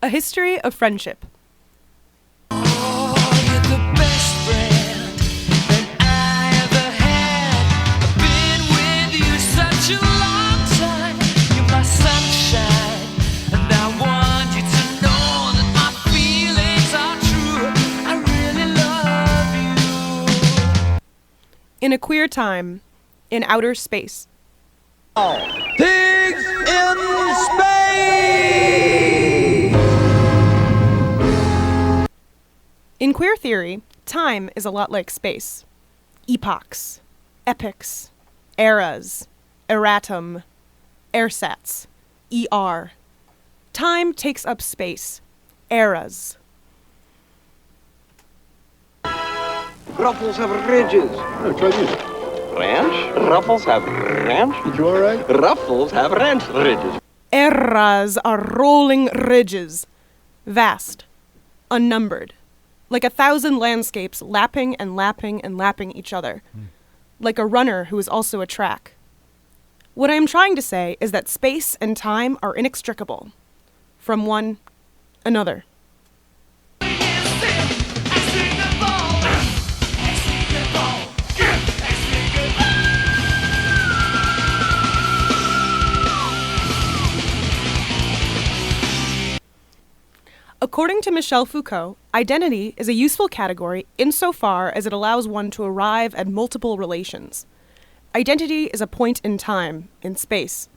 A history of friendship. In a queer time, in outer space. Pigs in space! In queer theory, time is a lot like space. Epochs, epics, eras, erratum, ersatz, ER. Time takes up space. Eras. Ruffles have ridges. Oh, try this. Ranch? Ruffles have ranch? You all right? Ruffles have ranch ridges. Eras are rolling ridges. Vast. Unnumbered. Like 1,000 landscapes lapping and lapping and lapping each other. Like a runner who is also a track. What I am trying to say is that space and time are inextricable. From one another. According to Michel Foucault, identity is a useful category insofar as it allows one to arrive at multiple relations. Identity is a point in time, in space.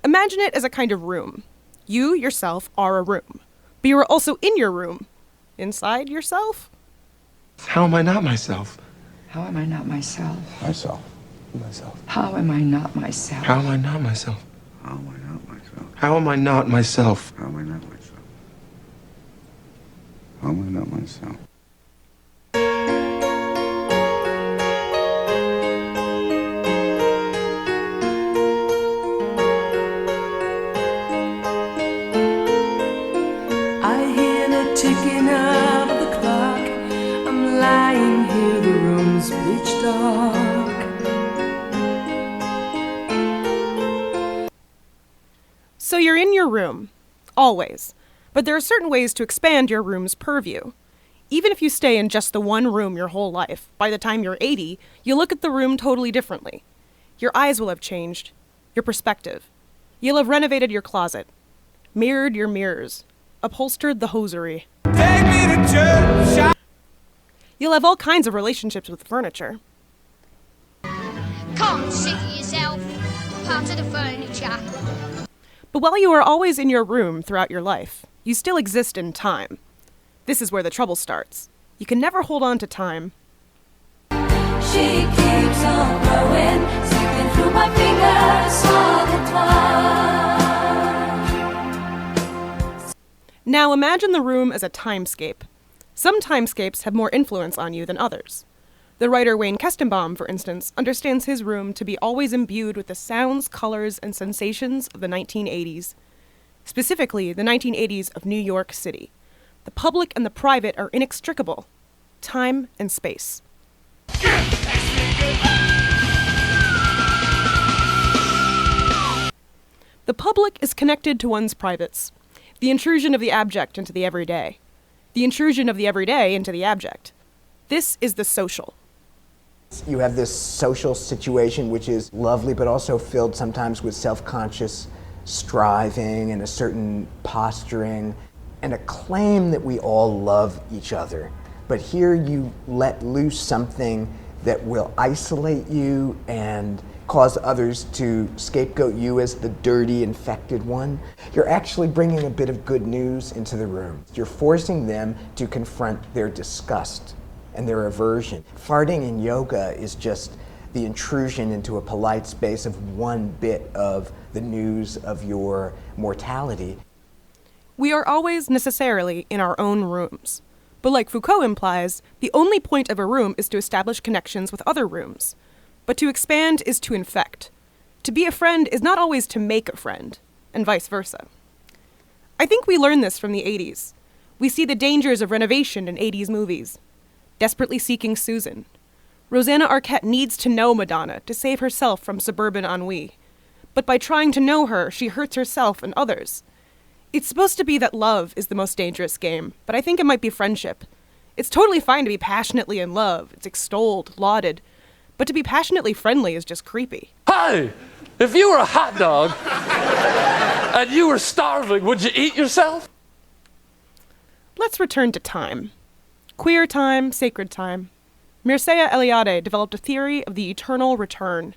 Imagine it as a kind of room. You, yourself, are a room. But you are also in your room. Inside yourself? How am I not myself? How am I not myself? Myself. How am I not myself? How am I not myself? How am I not myself? How am I not myself? How am I not myself? How am I not myself? I hear the ticking of the clock. I'm lying here, the room's pitch dark. So you're in your room. Always. But there are certain ways to expand your room's purview. Even if you stay in just the one room your whole life, by the time you're 80, you'll look at the room totally differently. Your eyes will have changed. Your perspective. You'll have renovated your closet. Mirrored your mirrors. Upholstered the hosiery. Take me to church. You'll have all kinds of relationships with furniture. Come, sit yourself. Part of the furniture. But while you are always in your room throughout your life, you still exist in time. This is where the trouble starts. You can never hold on to time. She keeps on growing, slipping through my fingers all the time. Now imagine the room as a timescape. Some timescapes have more influence on you than others. The writer Wayne Kestenbaum, for instance, understands his room to be always imbued with the sounds, colors, and sensations of the 1980s. Specifically, the 1980s of New York City. The public and the private are inextricable. Time and space. The public is connected to one's privates. The intrusion of the abject into the everyday. The intrusion of the everyday into the abject. This is the social. You have this social situation which is lovely but also filled sometimes with self-conscious striving and a certain posturing and a claim that we all love each other. But here you let loose something that will isolate you and cause others to scapegoat you as the dirty, infected one. You're actually bringing a bit of good news into the room. You're forcing them to confront their disgust and their aversion. Farting in yoga is just the intrusion into a polite space of one bit of the news of your mortality. We are always necessarily in our own rooms. But like Foucault implies, the only point of a room is to establish connections with other rooms. But to expand is to infect. To be a friend is not always to make a friend, and vice versa. I think we learned this from the 80s. We see the dangers of renovation in 80s movies. Desperately Seeking Susan. Rosanna Arquette needs to know Madonna to save herself from suburban ennui. But by trying to know her, she hurts herself and others. It's supposed to be that love is the most dangerous game, but I think it might be friendship. It's totally fine to be passionately in love. It's extolled, lauded. But to be passionately friendly is just creepy. Hey, if you were a hot dog and you were starving, would you eat yourself? Let's return to time. Queer time, sacred time. Mircea Eliade developed a theory of the eternal return.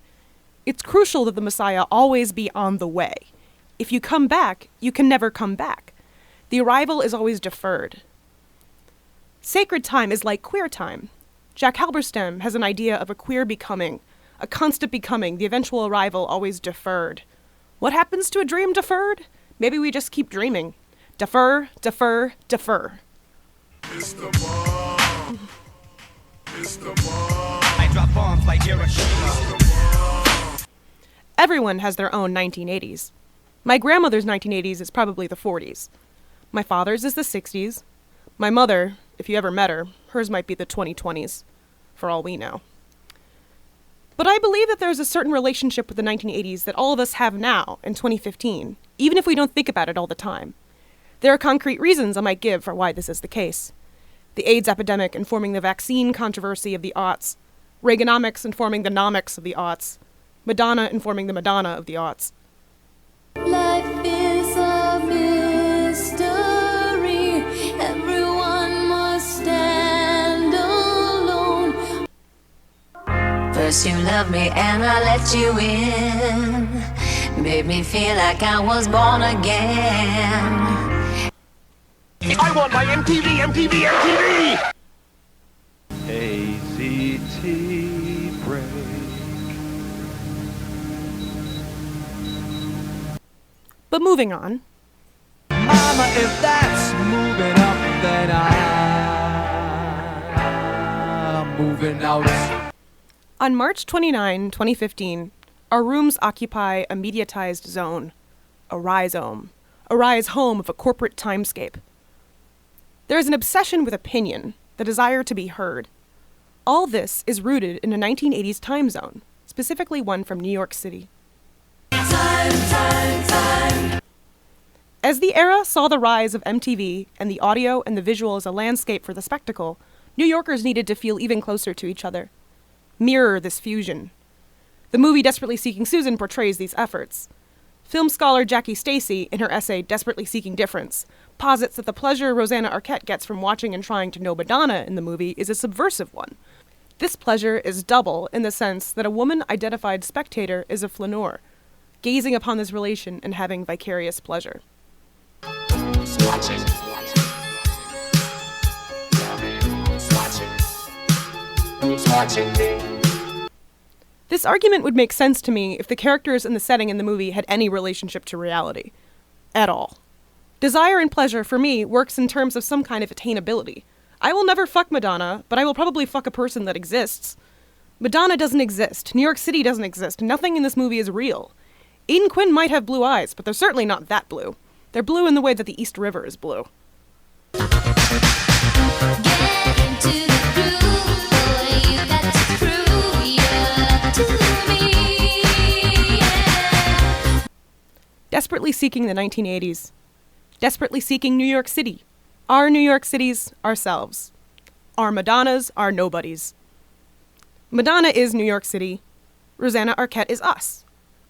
It's crucial that the Messiah always be on the way. If you come back, you can never come back. The arrival is always deferred. Sacred time is like queer time. Jack Halberstam has an idea of a queer becoming, a constant becoming, the eventual arrival always deferred. What happens to a dream deferred? Maybe we just keep dreaming. Defer, defer, defer. It's the bomb. It's the bomb. I drop bombs like Hiroshima. Everyone has their own 1980s. My grandmother's 1980s is probably the 40s. My father's is the 60s. My mother, if you ever met her, hers might be the 2020s, for all we know. But I believe that there's a certain relationship with the 1980s that all of us have now, in 2015, even if we don't think about it all the time. There are concrete reasons I might give for why this is the case. The AIDS epidemic informing the vaccine controversy of the aughts, Reaganomics informing the nomics of the aughts, Madonna informing the Madonna of the aughts. Life is a mystery. Everyone must stand alone. First you loved me and I let you in. Made me feel like I was born again. I want my MTV, MTV, MTV! AZT break. But moving on. Mama, if that's moving up, then I'm moving out. On March 29, 2015, our rooms occupy a mediatized zone, a rhizome, a rise home of a corporate timescape. There is an obsession with opinion, the desire to be heard. All this is rooted in a 1980s time zone, specifically one from New York City. Time. As the era saw the rise of MTV and the audio and the visual as a landscape for the spectacle, New Yorkers needed to feel even closer to each other. Mirror this fusion. The movie Desperately Seeking Susan portrays these efforts. Film scholar Jackie Stacy, in her essay Desperately Seeking Difference, posits that the pleasure Rosanna Arquette gets from watching and trying to know Madonna in the movie is a subversive one. This pleasure is double in the sense that a woman-identified spectator is a flaneur, gazing upon this relation and having vicarious pleasure. This argument would make sense to me if the characters and the setting in the movie had any relationship to reality. At all. Desire and pleasure, for me, works in terms of some kind of attainability. I will never fuck Madonna, but I will probably fuck a person that exists. Madonna doesn't exist. New York City doesn't exist. Nothing in this movie is real. Aidan Quinn might have blue eyes, but they're certainly not that blue. They're blue in the way that the East River is blue. Desperately seeking the 1980s. Desperately seeking New York City. Our New York Cities, ourselves. Our Madonnas, our nobodies. Madonna is New York City. Rosanna Arquette is us.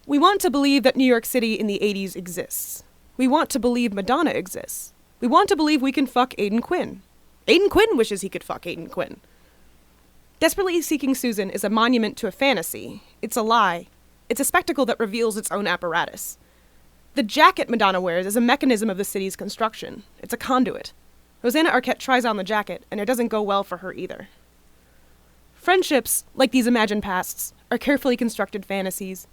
We want to believe that New York City in the 80s exists. We want to believe Madonna exists. We want to believe we can fuck Aidan Quinn. Aidan Quinn wishes he could fuck Aidan Quinn. Desperately Seeking Susan is a monument to a fantasy. It's a lie. It's a spectacle that reveals its own apparatus. The jacket Madonna wears is a mechanism of the city's construction. It's a conduit. Rosanna Arquette tries on the jacket, and it doesn't go well for her either. Friendships, like these imagined pasts, are carefully constructed fantasies.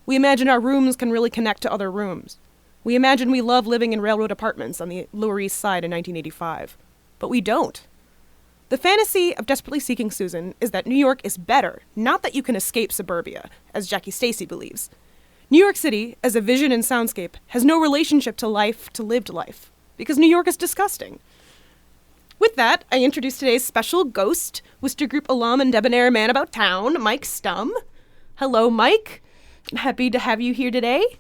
We imagine our rooms can really connect to other rooms. We imagine we love living in railroad apartments on the Lower East Side in 1985. But we don't. The fantasy of Desperately Seeking Susan is that New York is better, not that you can escape suburbia, as Jackie Stacy believes. New York City, as a vision and soundscape, has no relationship to life, to lived life, because New York is disgusting. With that, I introduce today's special ghost, Worcester Group alum and debonair man about town, Mike Stumm. Hello, Mike. I'm happy to have you here today.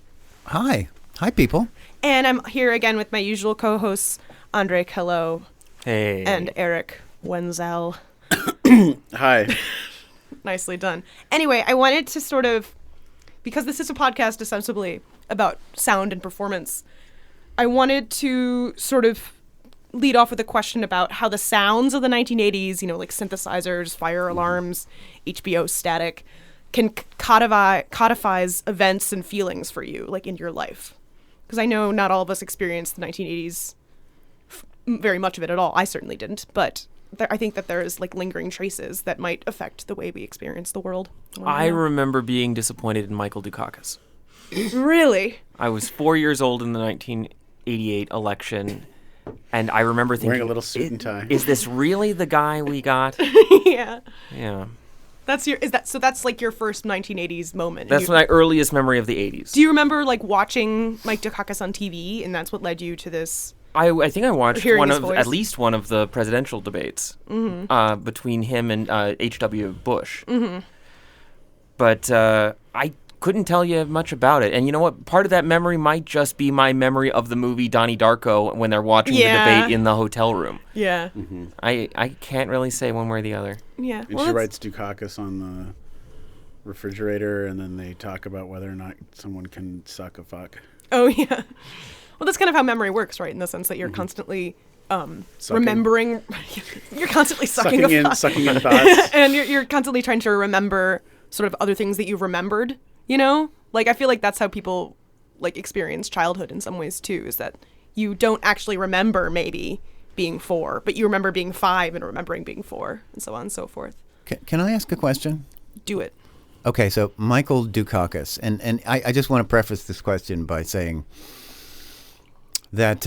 Hi. Hi, people. And I'm here again with my usual co-hosts, Andre Kello Hey. and Eric Wenzel. Hi. Nicely done. Anyway, I wanted to sort of, because this is a podcast ostensibly about sound and performance, I wanted to sort of lead off with a question about how the sounds of the 1980s, like synthesizers, fire alarms, HBO static, can codifies events and feelings for you, like in your life. Because I know not all of us experienced the 1980s, very much of it at all. I certainly didn't, but I think that there is like lingering traces that might affect the way we experience the world. I remember being disappointed in Michael Dukakis. Really? I was 4 years old in the 1988 election, and I remember thinking, wearing a little suit and tie. Is this really the guy we got? Yeah. Yeah. That's like your first 1980s moment? That's my earliest memory of the 80s. Do you remember like watching Mike Dukakis on TV, and that's what led you to this? I think I watched voice? at least one of the presidential debates between him and H.W. Bush. Mm-hmm. But I couldn't tell you much about it. And you know what? Part of that memory might just be my memory of the movie Donnie Darko when they're watching the debate in the hotel room. Yeah. Mm-hmm. I can't really say one way or the other. Yeah. And she writes Dukakis on the refrigerator, and then they talk about whether or not someone can suck a fuck. Oh, yeah. Well, that's kind of how memory works, right? In the sense that you're constantly remembering. You're constantly sucking in thoughts. And you're constantly trying to remember sort of other things that you've remembered, Like, I feel like that's how people, like, experience childhood in some ways, too, is that you don't actually remember maybe being 4, but you remember being 5 and remembering being 4, and so on and so forth. Can I ask a question? Do it. Okay, so Michael Dukakis, and I just want to preface this question by saying that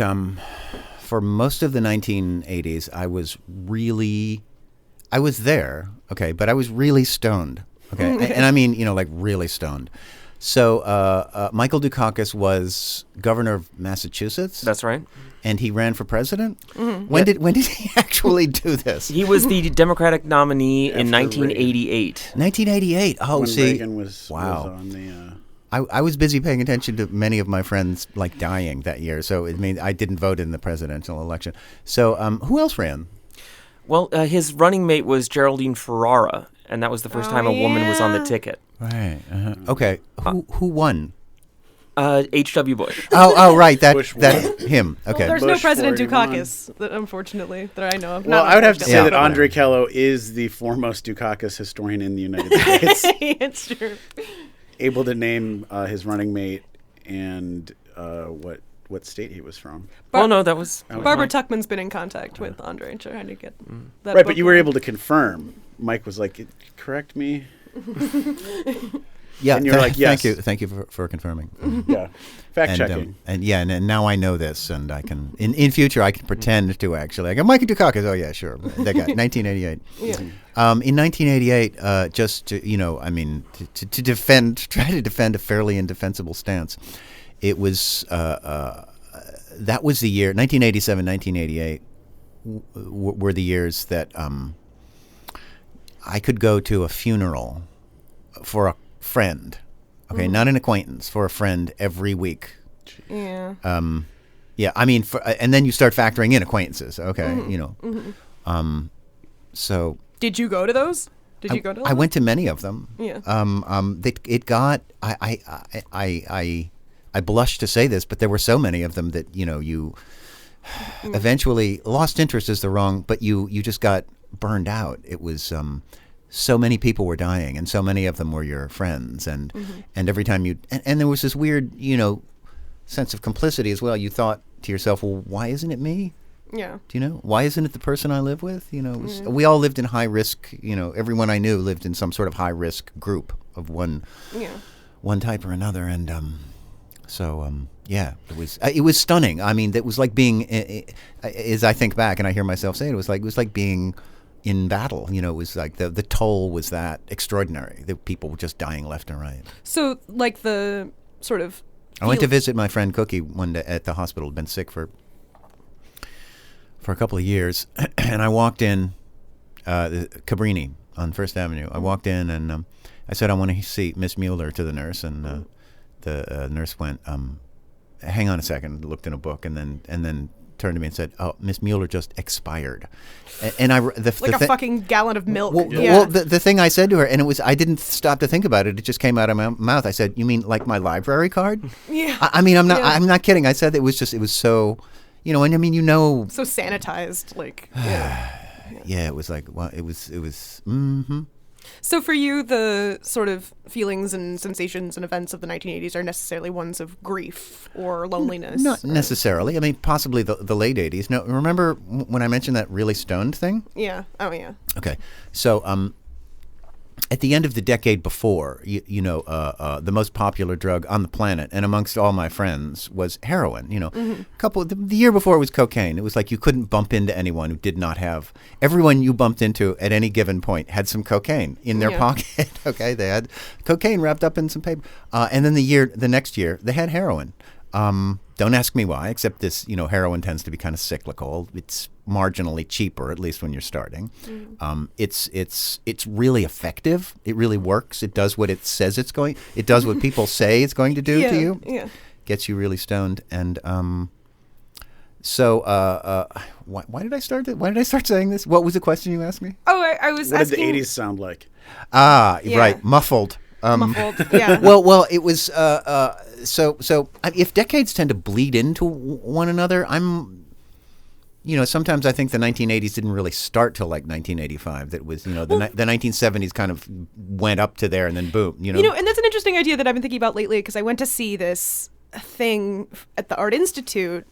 for most of the 1980s, I was there, okay, but I was really stoned, okay? And I mean, like really stoned. So Michael Dukakis was governor of Massachusetts. That's right. And he ran for president? Mm-hmm. When did he actually do this? He was the Democratic nominee in 1988. 1988. Oh, when see. Reagan was on the... I was busy paying attention to many of my friends like dying that year, so it means I didn't vote in the presidential election. So who else ran? Well, his running mate was Geraldine Ferrara, and that was the first time a woman was on the ticket. Right. Okay. Who won? H.W. Bush. Oh, right. That Bush him. Okay. Well, there's Bush no President 41. Dukakis, unfortunately, that I know of. Well, I would have to say Yeah. that Andre Kello is the foremost Dukakis historian in the United States. It's true. Able to name his running mate and what state he was from. No, that was... Barbara Tuchman's been in contact with Andre and trying to get that Right, book but you were going. able to confirm. Mike was like, correct me? Yeah, and you're like, yes. Thank you for confirming. Yeah, fact checking. And now I know this, and I can in future I can pretend to actually. I go, Michael Dukakis. Oh yeah, sure. That guy, 1988. Yeah. In 1988, just to try to defend a fairly indefensible stance, it was that was the year 1987, 1988 were the years that I could go to a funeral for a friend, okay, not an acquaintance, for a friend every week. Yeah. Yeah, I mean, and then you start factoring in acquaintances, okay, so. Did you go to those? Did you go to? I went to many of them. Yeah. It got. I blush to say this, but there were so many of them that you eventually lost interest is the wrong, but you just got burned out. It was so many people were dying, and so many of them were your friends, and every time and there was this weird sense of complicity as well. You thought to yourself, well, why isn't it me? Yeah. Do you know why isn't it the person I live with? We all lived in high risk. Everyone I knew lived in some sort of high risk group of one type or another, and it was stunning. I mean, it was like being, as I think back and I hear myself say it, was like being in battle. It was like the toll was that extraordinary. The people were just dying left and right. So, like the sort of. I went to visit my friend Cookie one day at the hospital. Had been sick for a couple of years, and I walked in Cabrini on First Avenue. I walked in and I said I want to see Miss Mueller to the nurse, and the nurse went, hang on a second, looked in a book, and then turned to me and said, "Oh, Miss Mueller just expired," and a fucking gallon of milk. Well, the thing I said to her, and I didn't stop to think about it. It just came out of my mouth. I said, "You mean like my library card?" Yeah. I mean, I'm not kidding. I said it was so, and I mean, so sanitized, like. Yeah, it was like, well, it was. Mm-hmm. So for you, the sort of feelings and sensations and events of the 1980s are necessarily ones of grief or loneliness? Not necessarily. I mean, possibly the late 80s. No, remember when I mentioned that really stoned thing? Yeah. Oh, yeah. Okay. So at the end of the decade before, the most popular drug on the planet and amongst all my friends was heroin. The year before it was cocaine. It was like you couldn't bump into anyone who did not have. Everyone you bumped into at any given point had some cocaine in their pocket. Okay, they had cocaine wrapped up in some paper. And then the next year, they had heroin. Don't ask me why, except this, heroin tends to be kind of cyclical. It's marginally cheaper, at least when you're starting. It's really effective. It really works. It does what it says it's going. It does what people say it's going to do to you. Yeah. Gets you really stoned. And so why did I start it? Why did I start saying this? What was the question you asked me? Oh, I was what asking. What did the 80s sound like? Right, muffled. Muffled, yeah. Well, it was so. If decades tend to bleed into one another, sometimes I think the 1980s didn't really start till like 1985. That was, the 1970s kind of went up to there and then boom. And that's an interesting idea that I've been thinking about lately because I went to see this thing at the Art Institute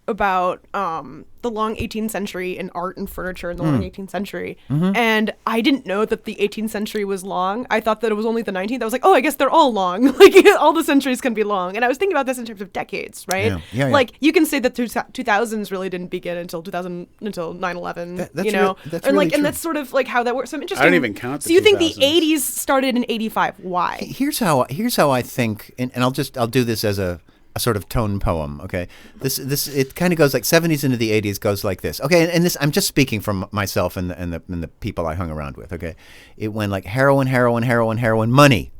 about the long 18th century and art and furniture in the long 18th century. Mm-hmm. And I didn't know that the 18th century was long. I thought that it was only the 19th. I was like, oh, I guess they're all long. Like, all the centuries can be long. And I was thinking about this in terms of decades, right? Yeah. Like, you can say that 2000s really didn't begin until 9/11, that's or really like, true. And that's sort of like how that works. So I'm interested. I don't even count the So you think the 2000s. 80s started in 85. Why? Here's how I think, and I'll do this as a sort of tone poem. Okay, this it kind of goes like 70s into the 80s goes like this. Okay, and this I'm just speaking from myself and the people I hung around with. Okay, it went like heroin, money.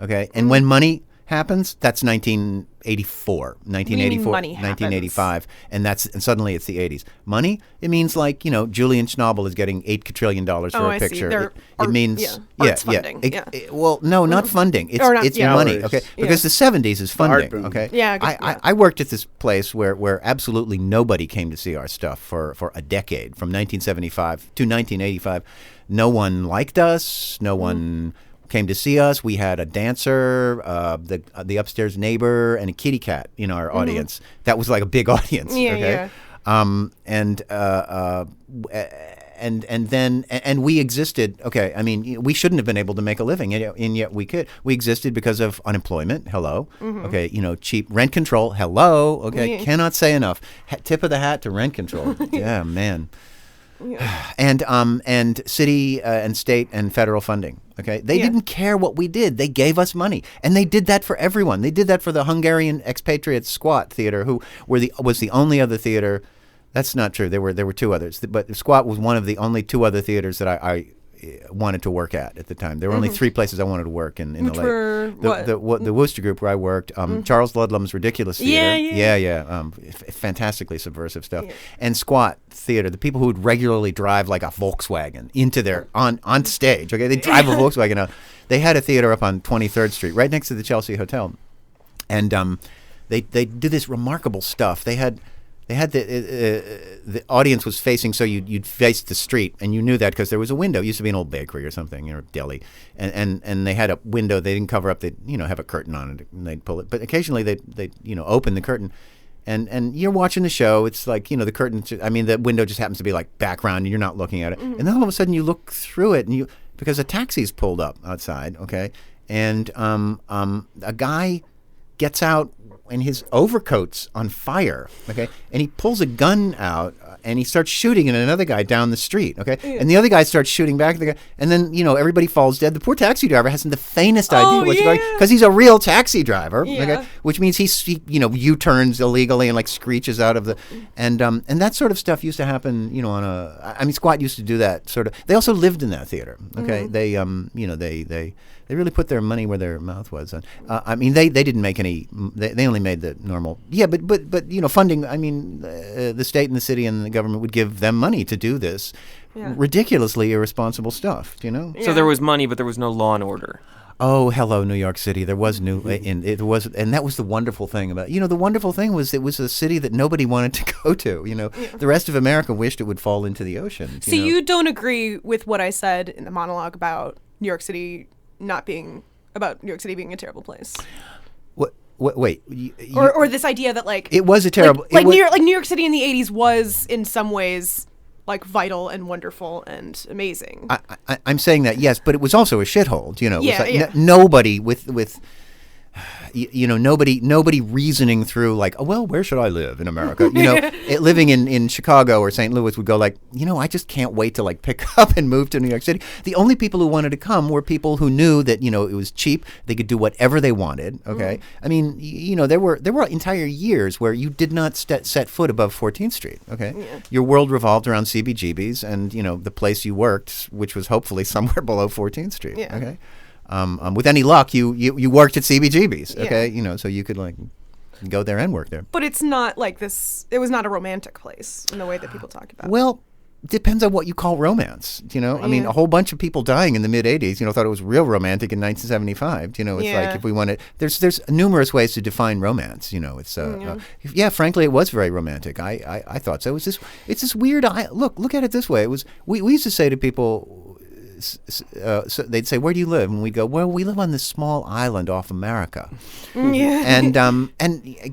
Okay, and when money happens, that's 1984, 1984, money 1985, and suddenly it's the 80s. Money, it means like Julian Schnabel is getting $8 quadrillion for a picture. It means arts funding. Well, no, not funding. It's money. Okay, because the 70s is funding. Okay, I worked at this place where absolutely nobody came to see our stuff for a decade, from 1975 to 1985. No one liked us. No one came to see us. We had a dancer, the upstairs neighbor, and a kitty cat in our audience. That was like a big audience. Okay? And we existed. Okay, I mean, we shouldn't have been able to make a living, and yet we could. We existed because of unemployment. Hello. Okay, cheap rent control. Hello. Okay, cannot say enough. Tip of the hat to rent control. Yeah, man. Yeah. And city and state and federal funding. Okay, they didn't care what we did. They gave us money, and they did that for everyone. They did that for the Hungarian expatriates Squat Theater, who was the only other theater. That's not true. There were two others, but Squat was one of the only two other theaters that I wanted to work at the time. There were only three places I wanted to work in Which LA. Were the Worcester Group where I worked, Charles Ludlam's Ridiculous Theater. Fantastically subversive stuff. And Squat Theater, the people who would regularly drive like a Volkswagen into their on stage. Okay, they drive a Volkswagen out. They had a theater up on 23rd Street, right next to the Chelsea Hotel, and they did this remarkable stuff. They had the audience was facing, so you'd face the street, and you knew that because there was a window. It used to be an old bakery or something, or deli, and they had a window. They didn't cover up. They have a curtain on it, and they'd pull it. But occasionally they open the curtain, and you're watching the show. It's like the curtain. The window just happens to be like background, and you're not looking at it. And then all of a sudden you look through it, and because a taxi's pulled up outside. Okay, and a guy gets out and his overcoat's on fire, okay? And he pulls a gun out and he starts shooting at another guy down the street, okay? And the other guy starts shooting back at the guy, and then, everybody falls dead. The poor taxi driver hasn't the faintest idea what's going on, because he's a real taxi driver, okay? Which means he U-turns illegally and, like, screeches out of the... And that sort of stuff used to happen, Squat used to do that sort of... They also lived in that theater, okay? They really put their money where their mouth was. They didn't make any... They only made the normal... Yeah, but funding... the state and the city and the government would give them money to do this ridiculously irresponsible stuff, So there was money, but there was no law and order. Oh, hello, New York City. There was and that was the wonderful thing about the wonderful thing was it was a city that nobody wanted to go to. The rest of America wished it would fall into the ocean. So you don't agree with what I said in the monologue about New York City being a terrible place? Wait. Or this idea that it was a terrible New York City in the 80s was in some ways like vital and wonderful and amazing. I'm saying that, yes, but it was also a shithole. It was nobody with nobody reasoning through like, oh, well, where should I live in America? Living in Chicago or St. Louis would go like, I just can't wait to like pick up and move to New York City. The only people who wanted to come were people who knew that, it was cheap. They could do whatever they wanted. Okay. There were entire years where you did not set foot above 14th Street. Okay. Yeah. Your world revolved around CBGBs and, the place you worked, which was hopefully somewhere below 14th Street. Yeah. Okay. With any luck, you worked at CBGB's, okay? So you could like go there and work there. But it's not like this. It was not a romantic place in the way that people talk about. Well, depends on what you call romance. A whole bunch of people dying in the mid '80s. Thought it was real romantic in 1975. It's like if we wanted, there's numerous ways to define romance. It's frankly, it was very romantic. I thought so. It's this weird. Look at it this way. It was we used to say to people. So they'd say, "Where do you live?" And we go, "Well, we live on this small island off America." Yeah. And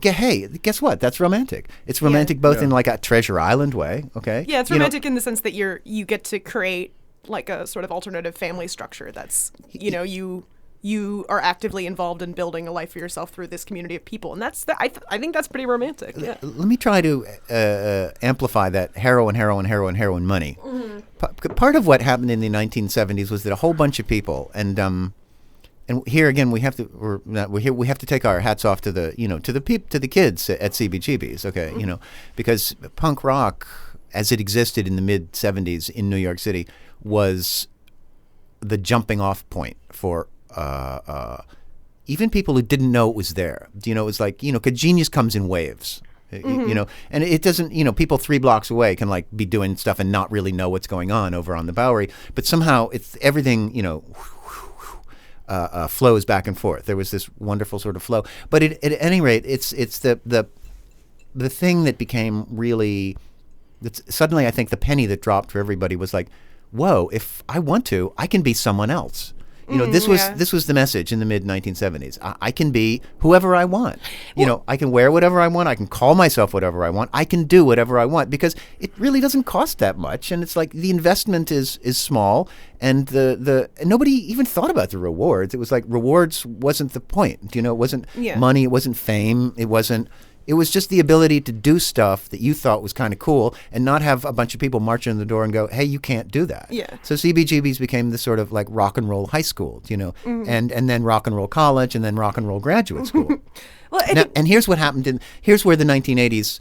hey, guess what? That's romantic. It's romantic both in like a Treasure Island way, okay? Yeah, it's romantic in the sense that you get to create like a sort of alternative family structure that's you are actively involved in building a life for yourself through this community of people, and I think that's pretty romantic. Yeah. Let me try to amplify that heroin money. Mm-hmm. Part of what happened in the 1970s was that a whole bunch of people, and here again we have to take our hats off to the to the kids at CBGB's, okay, mm-hmm. Because punk rock as it existed in the mid 70s in New York City was the jumping off point for even people who didn't know it was there. It was like, 'cause genius comes in waves. Mm-hmm. And it doesn't, people 3 blocks away can like be doing stuff and not really know what's going on over on the Bowery, but somehow it's everything, flows back and forth. There was this wonderful sort of flow, but at any rate, it's the thing that became really, suddenly I think the penny that dropped for everybody was like, whoa, if I want to, I can be someone else. This was the message in the mid 1970s. I can be whoever I want. I can wear whatever I want. I can call myself whatever I want. I can do whatever I want because it really doesn't cost that much, and it's like the investment is small, and the nobody even thought about the rewards. It was like rewards wasn't the point. It wasn't money. It wasn't fame. It was just the ability to do stuff that you thought was kind of cool and not have a bunch of people march in the door and go, hey, you can't do that. Yeah. So CBGB's became this sort of like rock and roll high school, mm-hmm. and then rock and roll college and then rock and roll graduate school. And here's what happened. Here's where the 1980s,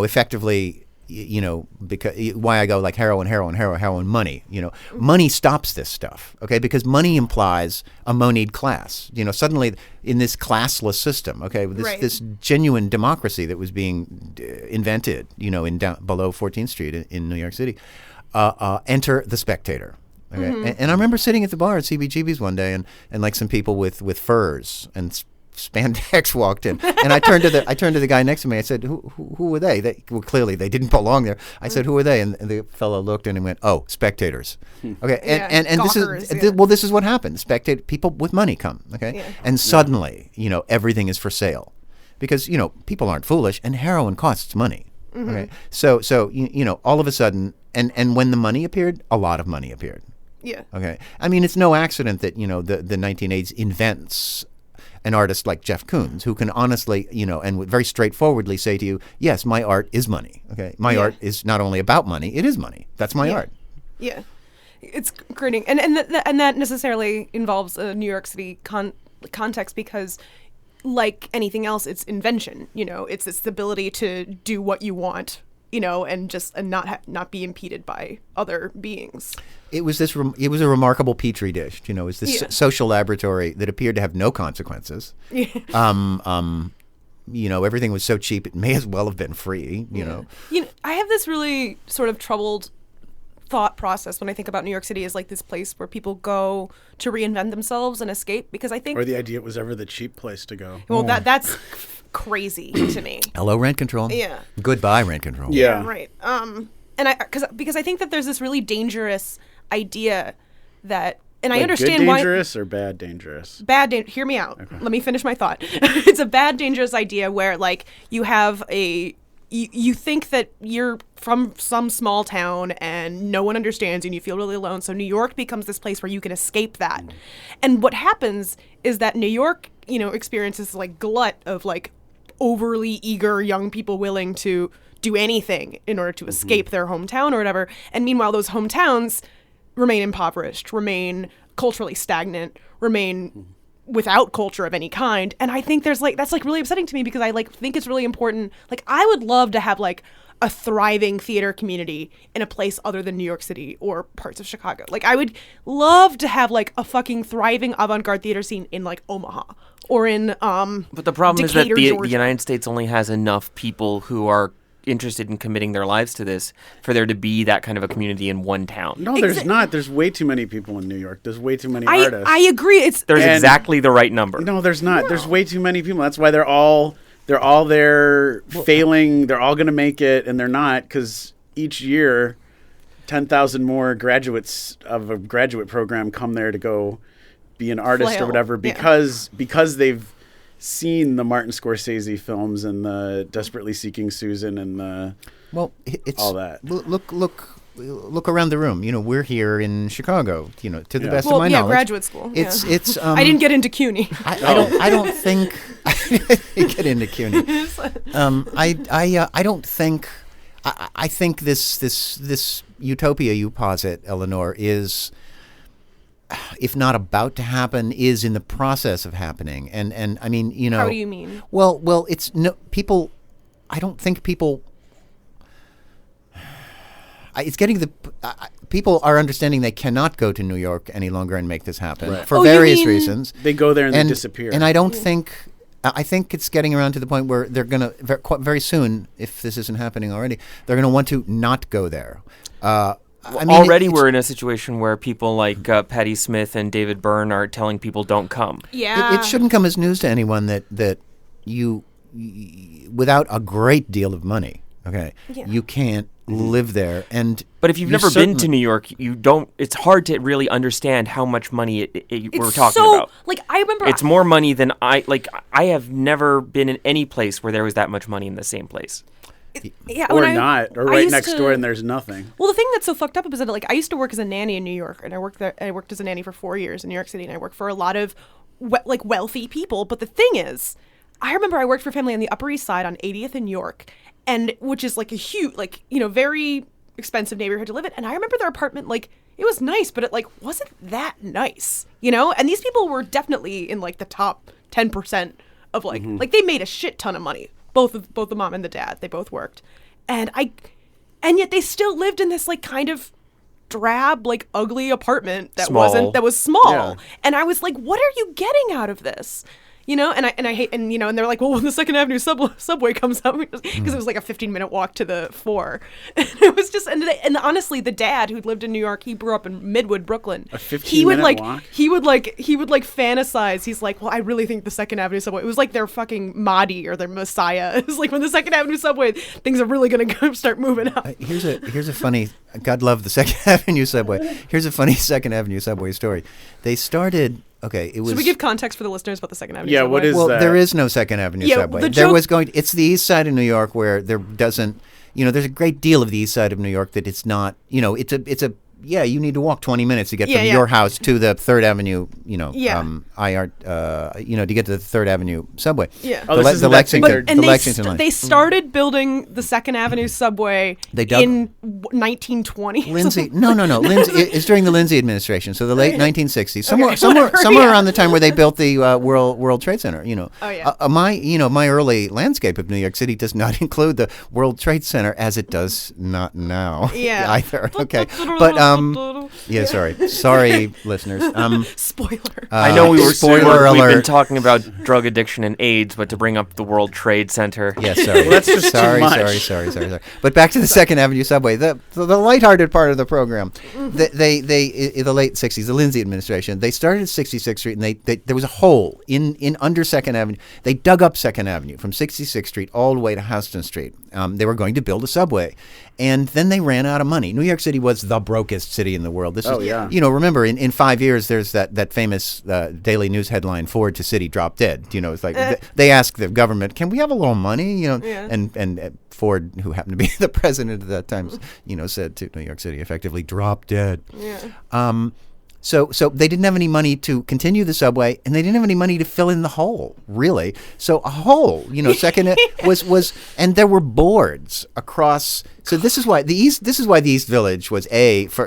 effectively, because why I go like heroin, money. Money stops this stuff, okay? Because money implies a moneyed class. Suddenly in this classless system, okay, this genuine democracy that was being invented, in below 14th Street in New York City, enter the spectator. Okay, mm-hmm. and I remember sitting at the bar at CBGB's one day, and like some people with furs and spandex walked in, and I turned to the guy next to me. I said, "Who were they? Clearly they didn't belong there." I said, "Who are they?" And the fellow looked and he went, "Oh, spectators." Okay, and gawkers, this is what happens. People with money come. Okay, and suddenly everything is for sale, because people aren't foolish, and heroin costs money. Mm-hmm. Okay, so all of a sudden, and when the money appeared, a lot of money appeared. Yeah. Okay, I mean it's no accident that the 1980s invents an artist like Jeff Koons, who can honestly, and very straightforwardly say to you, yes, my art is money. Okay, my art is not only about money; it is money. That's my art. Yeah, it's creating, and that necessarily involves a New York City context because, like anything else, it's invention. It's the ability to do what you want. And not be impeded by other beings. It was it was a remarkable petri dish. It was this social laboratory that appeared to have no consequences. Yeah. Everything was so cheap it may as well have been free. I have this really sort of troubled thought process when I think about New York City as like this place where people go to reinvent themselves and escape, because I think, or the idea it was ever the cheap place to go. Well, that's crazy to me. Hello, rent control. Yeah. Goodbye, rent control. Yeah. Right. And because I think that there's this really dangerous idea that, and I understand good why. Dangerous or bad dangerous? Hear me out. Okay. Let me finish my thought. It's a bad dangerous idea where like you have you think that you're from some small town and no one understands you and you feel really alone. So New York becomes this place where you can escape that. And what happens is that New York, experiences like glut of like overly eager young people willing to do anything in order to escape their hometown or whatever. And meanwhile, those hometowns remain impoverished, remain culturally stagnant, remain without culture of any kind. And I think that's really upsetting to me because I think it's really important. Like, I would love to have like a thriving theater community in a place other than New York City or parts of Chicago. Like, I would love to have like a fucking thriving avant-garde theater scene in like Omaha or in But the problem Decatur, is that the Georgia. United States only has enough people who are interested in committing their lives to this for there to be that kind of a community in one town. No, there's not. There's way too many people in New York. There's way too many artists. I agree. There's exactly the right number. No, there's not. No. There's way too many people. That's why they're all there failing. They're all going to make it, and they're not, because each year 10,000 more graduates of a graduate program come there to go be an artist or whatever because they've seen the Martin Scorsese films and the Desperately Seeking Susan and the all that. Look around the room. We're here in Chicago. To the best of my knowledge, graduate school. It's. I didn't get into CUNY. I don't think I didn't get into CUNY. I don't think. I think this utopia you posit, Eleanor, is, if not about to happen, is in the process of happening. And I mean, How do you mean? Well, it's people. I don't think people. It's getting people are understanding they cannot go to New York any longer and make this happen for various reasons. They go there and they disappear. And I don't think. I think it's getting around to the point where they're going to very soon, if this isn't happening already, they're going to want to not go there. Already we're in a situation where people like Patti Smith and David Byrne are telling people don't come. Yeah. It shouldn't come as news to anyone that you without a great deal of money, you can't live there. But if you've never been to New York, you don't. It's hard to really understand how much money we're talking about. Like, I remember, it's more money than I have never been in any place where there was that much money in the same place. Or right next door and there's nothing. Well, the thing that's so fucked up is that I used to work as a nanny in New York, and I worked as a nanny for 4 years in New York City, and I worked for a lot of wealthy people. But the thing is, I remember I worked for a family on the Upper East Side on 80th and York, and which is like a huge, very expensive neighborhood to live in. And I remember their apartment, it was nice, but it wasn't that nice, And these people were definitely in the top 10% of they made a shit ton of money. Both the mom and the dad, they both worked, and yet they still lived in this kind of drab, ugly apartment that was small. Yeah. And I was like, what are you getting out of this? And I hate, and they're like, well, when the Second Avenue subway comes up, because it was like a 15-minute walk to the 4, and it was just, and honestly, the dad who lived in New York, he grew up in Midwood, Brooklyn. A 15-minute walk. He would fantasize. He's like, well, I really think the Second Avenue subway. It was like their fucking Mahdi or their Messiah. It was like when the Second Avenue subway, things are really gonna start moving up. Here's a funny. God love the Second Avenue subway. Here's a funny Second Avenue subway story. They started. Okay, it was. Should we give context for the listeners about the Second Avenue subway? Yeah, what is that? There is no Second Avenue subway. It's the east side of New York where there doesn't, there's a great deal of the east side of New York that it's not, it's a yeah, you need to walk 20 minutes to get Yeah, from yeah. your house to the 3rd Avenue, Yeah. to get to the 3rd Avenue subway. Yeah. Oh, this isn't that thing they're- And Lexington line. they started building the 2nd Avenue subway They dug- in 1920. Lindsay, no. Lindsay, it's during the Lindsay administration, so the late 1960s, somewhere whatever, around the time where they built the World Trade Center. You know, Oh, yeah. my early landscape of New York City does not include the World Trade Center, as it does not now. Yeah. either. Okay, but yeah, sorry, listeners. Spoiler. I know we've spoiler been alert. talking about drug addiction and AIDS, but to bring up the World Trade Center. Yes, sorry. Well, that's just too sorry, much. sorry. But back to the 2nd Avenue subway, the lighthearted part of the program. They in the late 60s, the Lindsay administration, they started at 66th Street, and they there was a hole in under 2nd Avenue. They dug up 2nd Avenue from 66th Street all the way to Houston Street. They were going to build a subway, and then they ran out of money. New York City was the brokest city in the world. This is, yeah. Remember in 5 years, there's that famous Daily News headline, Ford to City drop dead. It's like they asked the government, can we have a little money? And Ford, who happened to be the president at that time, said to New York City, effectively, drop dead. Yeah. So they didn't have any money to continue the subway, and they didn't have any money to fill in the hole, really. So a hole, second was, and there were boards across. So this is why the East Village was or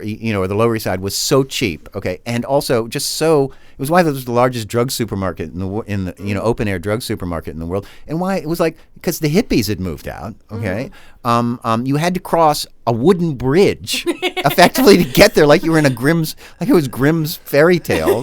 the Lower East Side was so cheap, okay, and also just so it was why there was the largest drug supermarket in the open air drug supermarket in the world, and why it was like because the hippies had moved out, okay. You had to cross a wooden bridge effectively to get there, like you were in it was Grimm's fairy tale.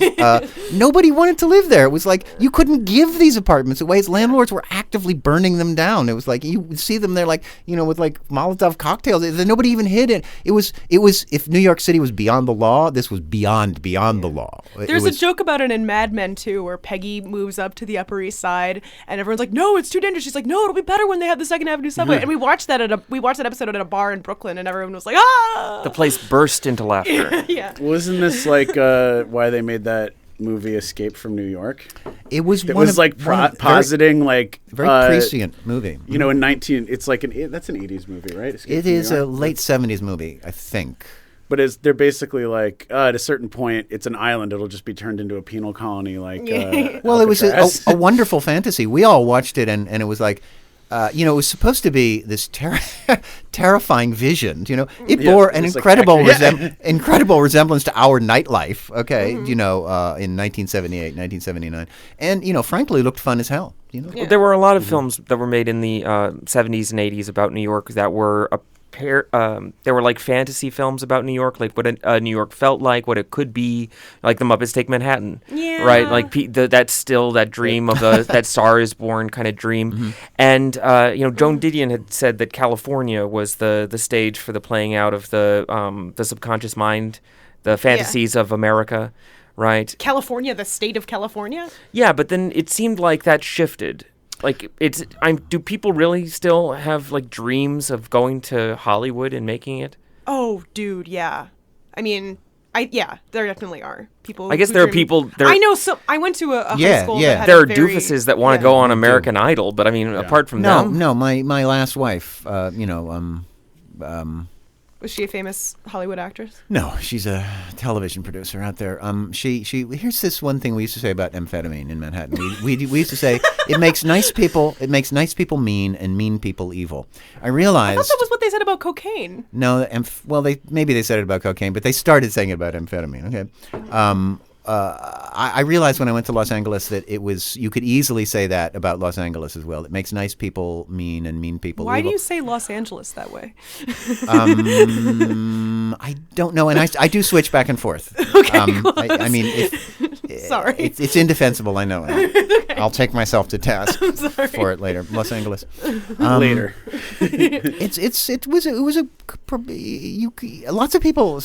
Nobody wanted to live there. It was like you couldn't give these apartments away. Landlords were actively burning them down. It was like you would see them there, like with like Molotov cocktails. Nobody even hid it. It was if New York City was beyond the law, this was beyond the law. There's a joke about it in Mad Men too, where Peggy moves up to the Upper East Side, and everyone's like, "No, it's too dangerous." She's like, "No, it'll be better when they have the 2nd Avenue subway." And we watched that episode at a bar in Brooklyn, and everyone was like, "Ah!" The place burst into laughter. Yeah. Wasn't this like why they made that movie Escape from New York? It was positing very prescient movie. In 19, it's like that's an 80s movie, right? Escape It from New is York? a late 70s movie, I think. But they're basically like at a certain point, it's an island. It'll just be turned into a penal colony. Well, it was a wonderful fantasy. We all watched it, and it was like, it was supposed to be this terrifying vision. It bore an incredible resemblance to our nightlife. Okay, in 1978, 1979, and frankly, looked fun as hell. Well, there were a lot of films that were made in the 70s and 80s about New York that were they were like fantasy films about New York, like what New York felt like, what it could be, like The Muppets Take Manhattan, right? Like that's still that dream of that Star is Born kind of dream. And Joan Didion had said that California was the stage for the playing out of the subconscious mind, the fantasies of America, right? California, the state of California? Yeah, but then it seemed like that shifted. Like do people really still have like dreams of going to Hollywood and making it? Oh, dude, yeah. I mean, there definitely are people. I guess there are people. I know. So I went to a high school. That had there are doofuses that want to go on American Idol, but I mean, apart from them, no. My last wife, was she a famous Hollywood actress? No, she's a television producer out there. She here's this one thing we used to say about amphetamine in Manhattan. We used to say it makes nice people mean and mean people evil. I realized. I thought that was what they said about cocaine. No, maybe they said it about cocaine, but they started saying it about amphetamine. Okay. I realized when I went to Los Angeles that you could easily say that about Los Angeles as well. It makes nice people mean and mean people Why evil. do you say Los Angeles that way? I don't know, and I do switch back and forth. Okay, I mean, sorry, it's indefensible. I know. Okay. I'll take myself to task for it later. Los Angeles later. It was lots of people both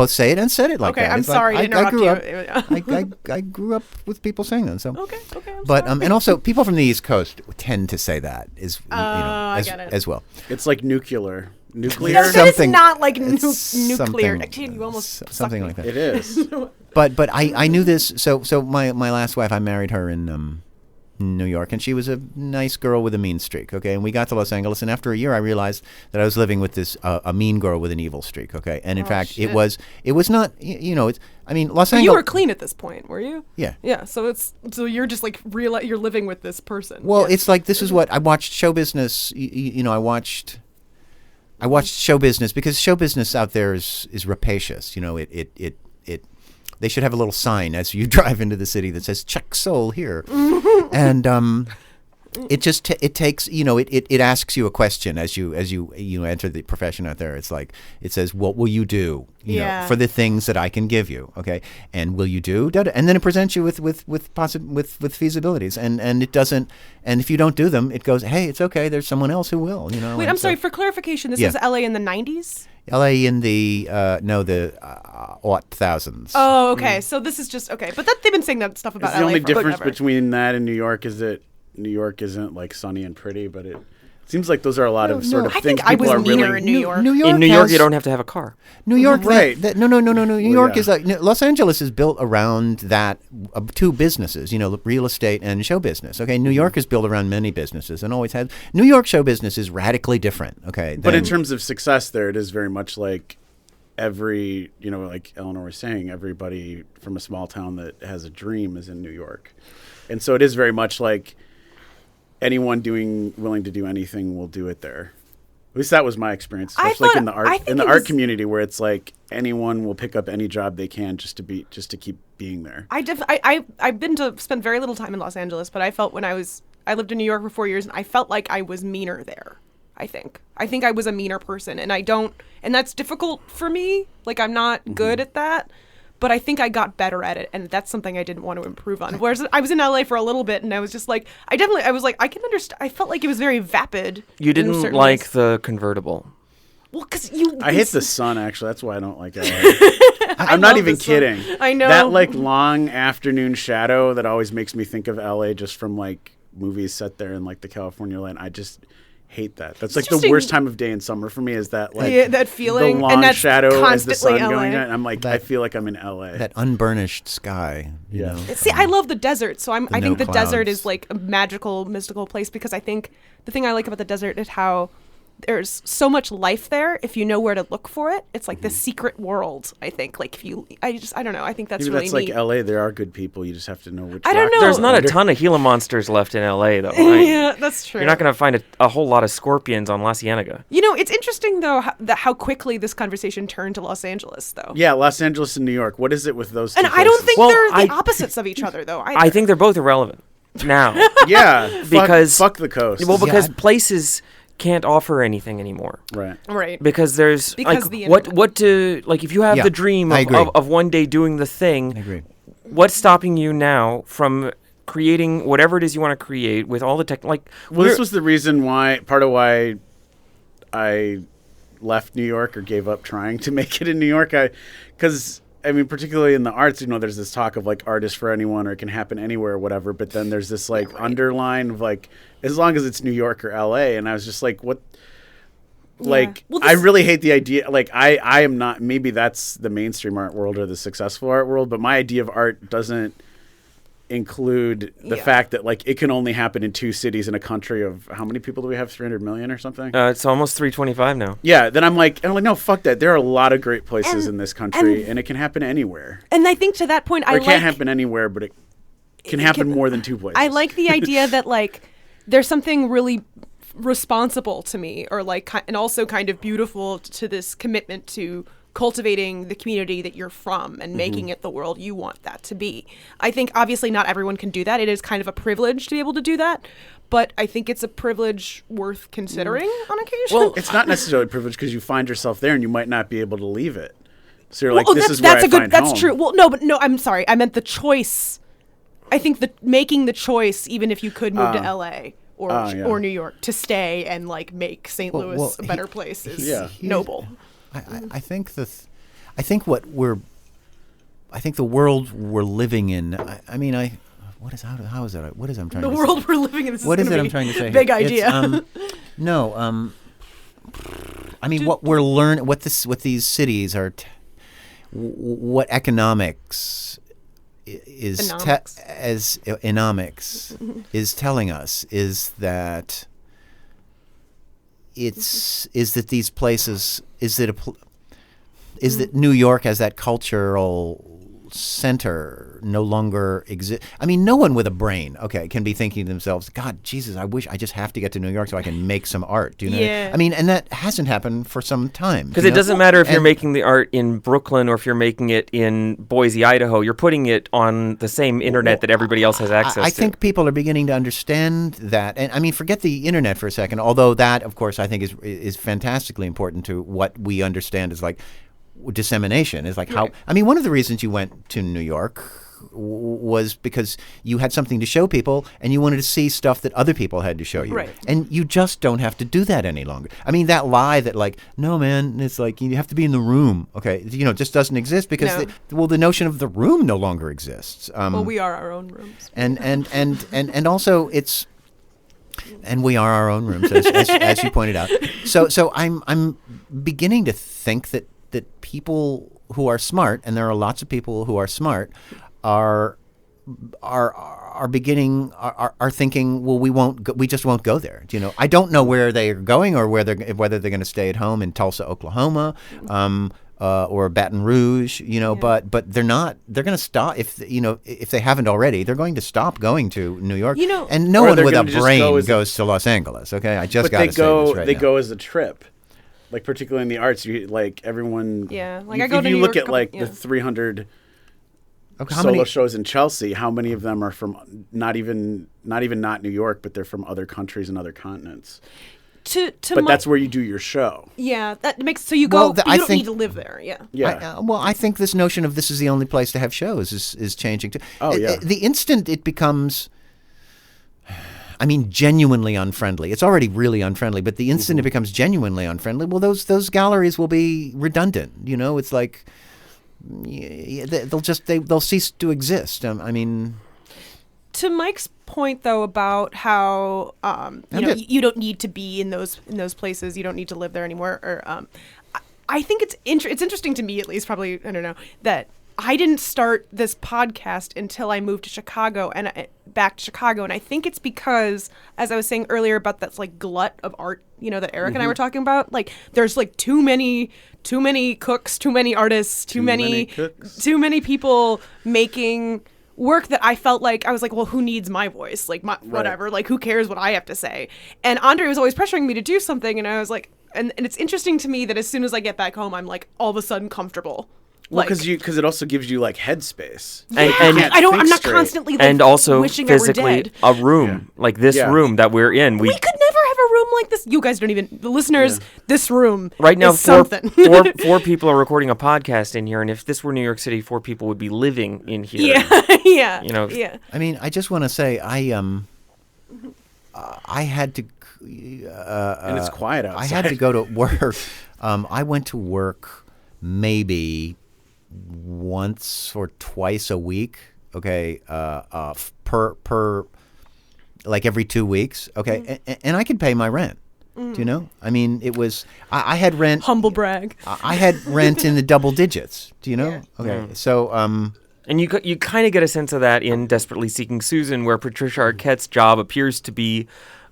say it and said it like that. Okay, I'm it's sorry like, to interrupt you. I grew up with people saying that. So okay. But and also people from the East Coast tend to say that I get it. as well. It's like nuclear. That is not like nuclear. You almost something like that. It is. But I knew this. So my last wife, I married her in New York, and she was a nice girl with a mean streak. Okay, and we got to Los Angeles, and after a year, I realized that I was living with this a mean girl with an evil streak. Okay, and in fact, shit. it was not. It's. I mean, Los But Angeles. you were clean at this point, were you? Yeah. Yeah. So you're just like you're living with this person. Well, it's like this is what I watched show business. I watched show business because show business out there is rapacious. They should have a little sign as you drive into the city that says "Check Soul" here, and it just it takes it asks you a question as you enter the profession out there. It's like it says, "What will you do? For the things that I can give you?" Okay, and will you do? And then it presents you with feasibilities, and it doesn't. And if you don't do them, it goes, "Hey, it's okay. There's someone else who will." Wait, I'm sorry for clarification. This is LA in the 90s. LA in the aught thousands. Oh, okay. So this is just okay, but they've been saying that stuff about LA. The only for difference forever. between that and New York is that New York isn't like sunny and pretty, but it seems like those are a lot of sort of I things think I people was are meaner really. in New York. In New York, you don't have to have a car. New York, right? No. New York is like Los Angeles is built around that two businesses, real estate and show business. Okay, New York is built around many businesses and always has. New York show business is radically different. Okay, But in terms of success, there it is very much like every like Eleanor was saying, everybody from a small town that has a dream is in New York, and so it is very much like anyone willing to do anything will do it there. At least that was my experience, especially in the art community, where it's like anyone will pick up any job they can just to keep being there. I've been to spend very little time in Los Angeles, but I felt when I lived in New York for 4 years, and I felt like I was meaner there. I think I was a meaner person, and that's difficult for me. Like I'm not good at that. But I think I got better at it, and that's something I didn't want to improve on. Whereas I was in LA for a little bit, and I was just like, I was like, I can understand. I felt like it was very vapid. You didn't like the convertible. Well, because I hate the sun, actually. That's why I don't like LA. I'm not even kidding. I know. That like long afternoon shadow that always makes me think of LA just from like movies set there in like the California land. I just hate that. That's like the worst time of day in summer for me is that like that feeling the long and that's shadow as the sun LA. going down. I'm like I feel like I'm in LA. That unburnished sky. You know, See, I love the desert, so I think the desert clouds. is like a magical, mystical place because I think the thing I like about the desert is how there's so much life there if you know where to look for it. It's like the secret world, I think. Like I don't know. I think that's Maybe really that's neat. like LA. There are good people. You just have to know which. I don't know. There's not a ton of Gila monsters left in LA, though. Right? Yeah, that's true. You're not going to find a whole lot of scorpions on La Cienega. It's interesting though how quickly this conversation turned to Los Angeles, though. Yeah, Los Angeles and New York. What is it with those two And I don't places? think they're the opposites of each other, though. Either. I think they're both irrelevant now. Yeah, because fuck the coast. Well, because places can't offer anything anymore. Right. Because there's because like what to like if you have the dream of one day doing the thing. I agree. What's stopping you now from creating whatever it is you want to create with all the tech? Like, well, this was the reason part of why I left New York or gave up trying to make it in New York. Because I mean, particularly in the arts, there's this talk of like artists for anyone or it can happen anywhere or whatever. But then there's this like underline of like, as long as it's New York or LA. And I was just like, what? Yeah. Like, I really hate the idea. Like, I am not, maybe that's the mainstream art world or the successful art world, but my idea of art doesn't include the fact that like it can only happen in 2 cities in a country of how many people do we have? 300 million or something? It's almost 325 now. Yeah, then I'm like, no, fuck that. There are a lot of great places in this country, and it can happen anywhere. And I think to that point, it can't happen anywhere, but it can happen more than 2 places. I like the idea that like there's something really responsible to me, or like, and also kind of beautiful to this commitment to cultivating the community that you're from and making it the world you want that to be. I think obviously not everyone can do that. It is kind of a privilege to be able to do that, but I think it's a privilege worth considering on occasion. Well, it's not necessarily privilege because you find yourself there and you might not be able to leave it. So you're like, this is where I find that's home. true. Well, no, I'm sorry. I meant the choice. I think making the choice, even if you could move to LA or New York, to stay and like make St. Louis a better place is noble. I think the world we're living in. What is I'm trying to say? The world we're living in. What is it I'm trying to say? Big idea. I mean, what we're learning, what these cities are, what economics is Economics. economics is telling us is that is that these places is that New York as that cultural center no longer exists. I mean, no one with a brain, can be thinking to themselves, God, Jesus, I wish I just have to get to New York so I can make some art. Do you know? Yeah. I mean, and that hasn't happened for some time. Because it doesn't matter if you're making the art in Brooklyn or if you're making it in Boise, Idaho. You're putting it on the same internet that everybody else has access to. I think people are beginning to understand that. And I mean, forget the internet for a second, although that, of course, I think is fantastically important to what we understand as like dissemination is like how I mean one of the reasons you went to New York was because you had something to show people and you wanted to see stuff that other people had to show you, and you just don't have to do that any longer. I mean, that lie that like, no man, it's like you have to be in the room, just doesn't exist because the notion of the room no longer exists. Well, we are our own rooms, and also it's and we are our own rooms as you pointed out. So I'm beginning to think that people who are smart, and there are lots of people who are smart, are thinking, well, we just won't go there. I don't know where they are going or whether they're going to stay at home in Tulsa, Oklahoma, or Baton Rouge, but they're not. They're going to stop if they haven't already. They're going to stop going to New York. And no one with a brain goes to Los Angeles. Okay, I just got to say this right now. They now. go as a trip. Like particularly in the arts, you like everyone. Yeah, like I go to New York. If you look at like the 300 solo shows in Chelsea, how many of them are from not even not New York, but they're from other countries and other continents. But that's where you do your show. Yeah, that makes so you go. But you don't need to live there. Yeah. Yeah. I think this notion of this is the only place to have shows is changing too. Oh yeah. The instant it becomes, I mean, genuinely unfriendly. It's already really unfriendly, but the instant it becomes genuinely unfriendly, well, those galleries will be redundant. It's like they'll cease to exist. I mean, to Mike's point though about how you don't need to be in those places, you don't need to live there anymore. Or I think it's interesting to me, at least, probably, I don't know, that I didn't start this podcast until I moved to Chicago and back to Chicago. And I think it's because, as I was saying earlier about that like glut of art, that Eric and I were talking about, like there's like too many cooks, too many artists, too many people making work that I felt like I was like, well, who needs my voice? Like whatever, like who cares what I have to say? And Andre was always pressuring me to do something. And I was like, and it's interesting to me that as soon as I get back home, I'm like all of a sudden comfortable. Well, because it also gives you like headspace. Yeah, I'm not constantly like, and also wishing physically I were dead. A room like this room that we're in. We could never have a room like this. You guys don't even, the listeners. This room right now, is something. four people are recording a podcast in here, and if this were New York City, 4 people would be living in here. Yeah. Yeah. I mean, I just want to say, I had to. And it's quiet outside. I had to go to work. I went to work maybe once or twice a week, per like every 2 weeks, and I could pay my rent. Do you know? I mean, it was I had rent. Humble brag. I had rent in the double digits. Do you know? Yeah. Okay, so and you kind of get a sense of that in Desperately Seeking Susan, where Patricia Arquette's job appears to be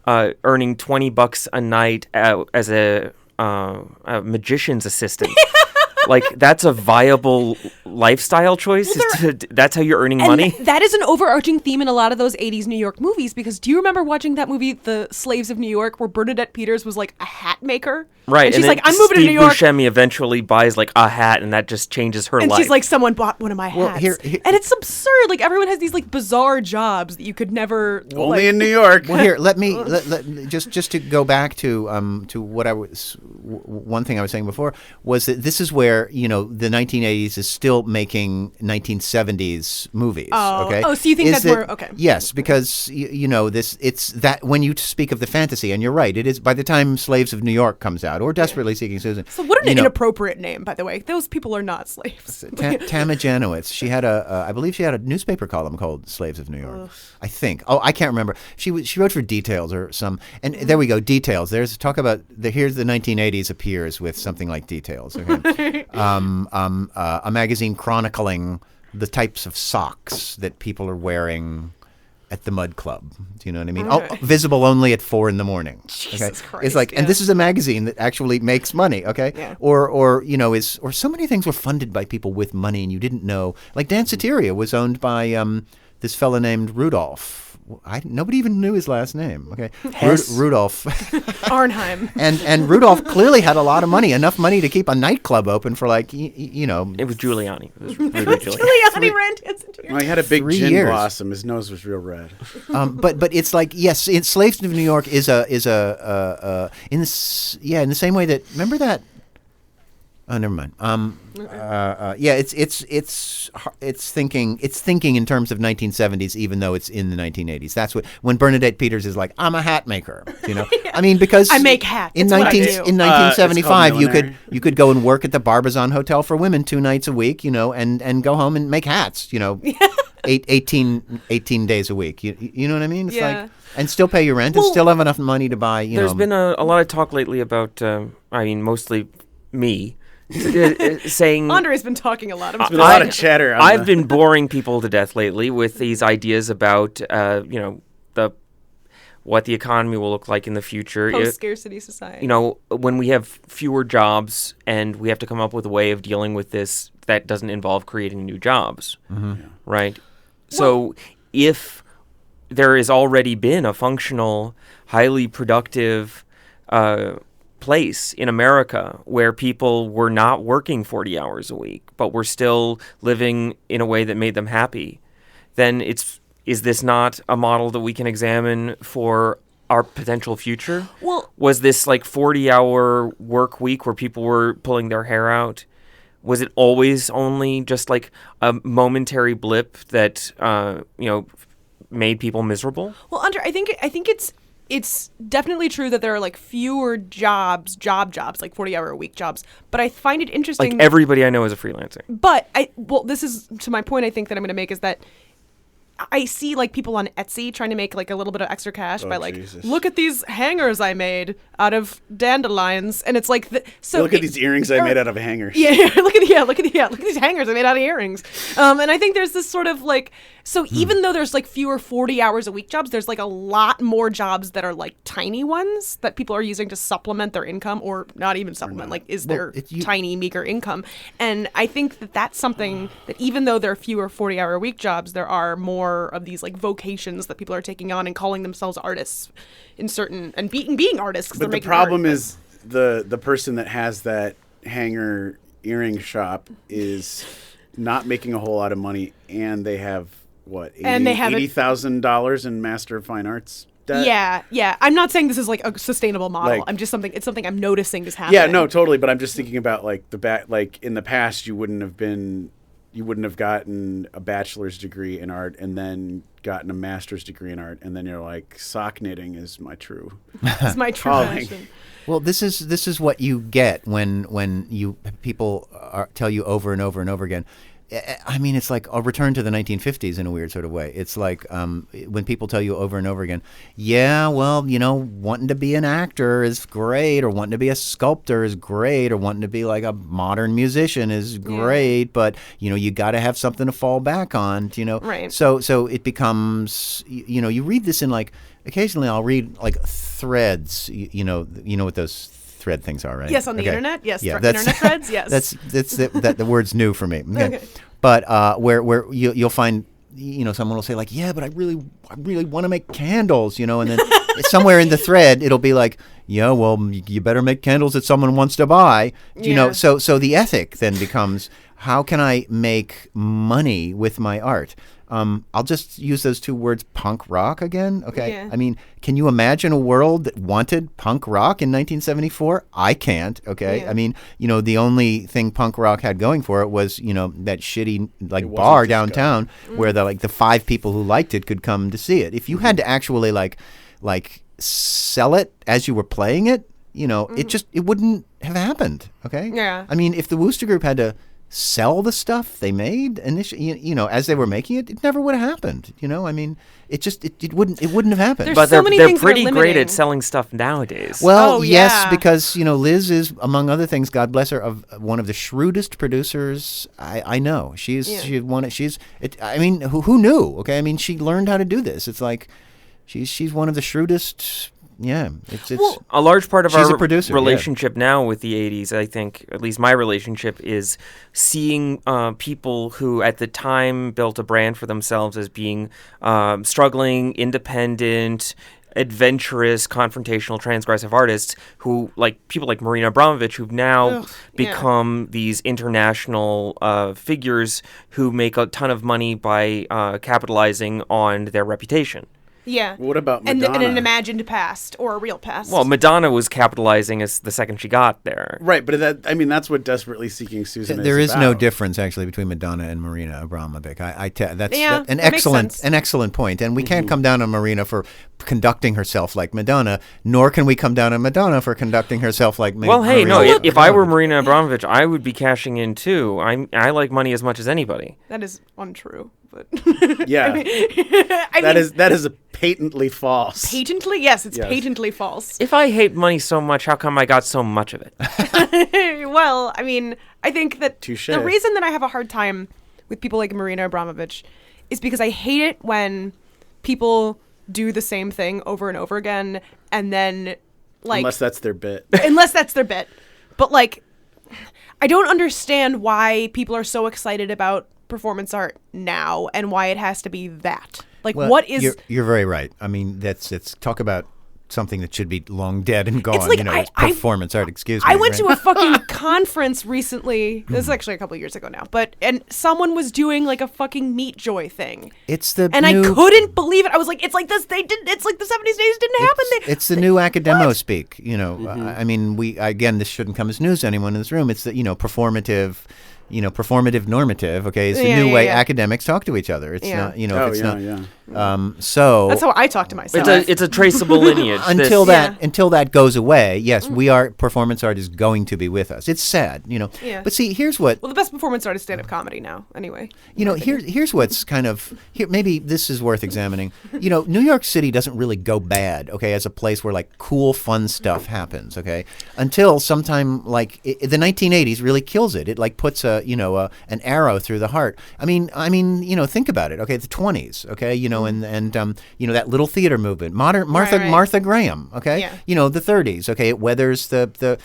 earning $20 a night as a magician's assistant. Like, that's a viable lifestyle choice? That's how you're earning money? That is an overarching theme in a lot of those 80s New York movies, because do you remember watching that movie, The Slaves of New York, where Bernadette Peters was like a hat maker? Right. And she's like, I'm moving to New York. Steve Buscemi eventually buys like a hat, and that just changes her life. And she's like, someone bought one of my hats. And it's absurd. Like, everyone has these like bizarre jobs that you could never... Only in New York. Well, here, let me just to go back to what I was... One thing I was saying before was that this is where, the 1980s is still making 1970s movies. Oh, okay. Oh, so you think that's more okay? Yes, because it's that when you speak of the fantasy, and you're right, it is by the time Slaves of New York comes out or Desperately Seeking Susan. So what an inappropriate name, by the way. Those people are not slaves. Tama Janowitz. She had I believe she had a newspaper column called Slaves of New York. I think. Oh, I can't remember. She wrote for Details or some. And there we go. Details. There's talk about here's the 1980s appears with something like Details. Okay. A magazine chronicling the types of socks that people are wearing at the Mud Club. Do you know what I mean? Okay. Oh, visible only at 4 a.m. Jesus Christ, It's like, and this is a magazine that actually makes money. Okay, Yeah. or or so many things were funded by people with money, and you didn't know. Like Danceteria was owned by this fella named Rudolph. Nobody even knew his last name. Okay, Rudolph Arnheim. and Rudolph clearly had a lot of money, enough money to keep a nightclub open for like It was Giuliani. It was Rudy Giuliani. Giuliani ran Danceteria. Well, he had a big 3 gin years. blossom. His nose was real red. But it's like, yes, Slaves of New York is in the same way that, remember that. Oh, never mind. Yeah, it's thinking in terms of 1970s, even though it's in the 1980s. That's when Bernadette Peters is like, I'm a hat maker. You know, I mean, because I make hats. In It's what I do. 1975, it's called you could go and work at the Barbizon Hotel for Women 2 nights a week, you know, and go home and make hats, you know, 18 days a week. You know what I mean? It's Yeah. like, and still pay your rent and still have enough money to buy. There's been a lot of talk lately about, mostly me. Saying Andre's been talking a lot about There's been a lot of chatter. I've been boring people to death lately with these ideas about what the economy will look like in the future. Post-scarcity society. You know, when we have fewer jobs and we have to come up with a way of dealing with this that doesn't involve creating new jobs, right? So if there has already been a functional, highly productive place in America where people were not working 40 hours a week, but were still living in a way that made them happy, then is this not a model that we can examine for our potential future? Well, was this like 40-hour work week where people were pulling their hair out? Was it always only just like a momentary blip that made people miserable? Well, I think it's definitely true that there are like fewer jobs, like 40-hour a week jobs. But I find it interesting. Like everybody I know is a freelancer. But this is to my point. I think that I'm going to make is that I see like people on Etsy trying to make like a little bit of extra cash by like, Jesus. look at these hangers I made out of dandelions, and it's like look at these earrings I made out of hangers. Yeah, look at these hangers I made out of earrings. And I think there's this sort of like, so even though there's like fewer 40 hours a week jobs, there's like a lot more jobs that are like tiny ones that people are using to supplement their income, or not even supplement, like is their tiny meager income. And I think that that's something that even though there are fewer 40-hour a week jobs, there are more of these like vocations that people are taking on and calling themselves artists in certain, and being artists. 'Cause But they're the making problem art. is the person that has that hanger earring shop is not making a whole lot of money, and they have $80,000 in Master of Fine Arts debt. Yeah. I'm not saying this is like a sustainable model. Like- I'm just it's something I'm noticing is happening. Yeah, no, totally. But I'm just thinking about like like in the past, you wouldn't have gotten a bachelor's degree in art and then gotten a master's degree in art, and then you're like, sock knitting is my true It's my true calling. passion. Well, this is what you get when people tell you over and over and over again. I mean, it's like a return to the 1950s in a weird sort of way. It's like when people tell you over and over again, yeah, well, wanting to be an actor is great, or wanting to be a sculptor is great, or wanting to be like a modern musician is great, but, you got to have something to fall back on, Right. So it becomes, you read this in like, occasionally I'll read like threads, you know what those thread things are, right? Yes, on the internet. Yes, Yeah, internet threads. Yes, that the word's new for me. Okay. But where you'll find, someone will say like, yeah, but I really want to make candles, and then somewhere in the thread it'll be like, yeah, well, you better make candles that someone wants to buy. So the ethic then becomes, how can I make money with my art? I'll just use those two words, punk rock, again. Okay. Yeah. I mean, can you imagine a world that wanted punk rock in 1974? I can't. Okay. Yeah. I mean, the only thing punk rock had going for it was, that shitty like wasn't bar disco. downtown where the 5 people who liked it could come to see it. If you had to actually like sell it as you were playing it, it wouldn't have happened. Okay. Yeah. I mean, if the Wooster Group had to sell the stuff they made initially, as they were making it, it never would have happened. I mean, it wouldn't have happened. There's But so many they're things that are pretty great limiting. at selling stuff nowadays. Well, yes, yeah. because Liz is, among other things, God bless her, of one of the shrewdest producers I know. I mean, who knew? Okay, I mean, she learned how to do this. It's like she's one of the shrewdest. Yeah, it's a large part of she's our a producer, relationship now with the 80s, I think, at least my relationship, is seeing people who at the time built a brand for themselves as being struggling, independent, adventurous, confrontational, transgressive artists who, like people like Marina Abramović, who've now become these international figures who make a ton of money by capitalizing on their reputation. Yeah. What about Madonna? And an imagined past or a real past. Well, Madonna was capitalizing as the second she got there. Right, but that's what Desperately Seeking Susan is There is about. no difference actually between Madonna and Marina Abramović. That's Yeah, an that makes sense. excellent point. And we can't come down on Marina for conducting herself like Madonna, nor can we come down on Madonna for conducting herself like Marina. Well, hey, no, if I were Marina Abramović, I would be cashing in too. I like money as much as anybody. That is untrue. But Yeah. That is a patently false. Patently? Yes, it's Yes. patently false. If I hate money so much, how come I got so much of it? Well, I mean, I think that Touche. the reason that I have a hard time with people like Marina Abramović is because I hate it when people do the same thing over and over again, and then, like... Unless that's their bit. But, like, I don't understand why people are so excited about performance art now and why it has to be that. Like, Well, what is... You're very right. I mean, it's talk about something that should be long dead and gone. like it's performance art. Excuse me. I went right? to a fucking conference recently. This is actually a couple of years ago now, and someone was doing like a fucking Meat Joy thing. It's the and new, I couldn't believe it. I was like, it's like this. They didn't. It's like the 70s days didn't happen. It's the new academo speak. I mean, again, this shouldn't come as news to anyone in this room. It's the performative normative. Okay, it's the new way academics talk to each other. It's not. So that's how I talk to myself. It's a traceable lineage. Until that goes away, yes, performance art is going to be with us. It's sad, Yeah. But see, here's what. Well, the best performance art is stand-up comedy now. Anyway. Here's what's kind of here. Maybe this is worth examining. New York City doesn't really go bad, okay, as a place where like cool, fun stuff happens, okay, until sometime like the 1980s really kills it. It like puts an arrow through the heart. I mean, think about it. Okay, the 20s. Okay, and that little theater movement, modern Martha Graham. Okay, the 30s. Okay, it weathers the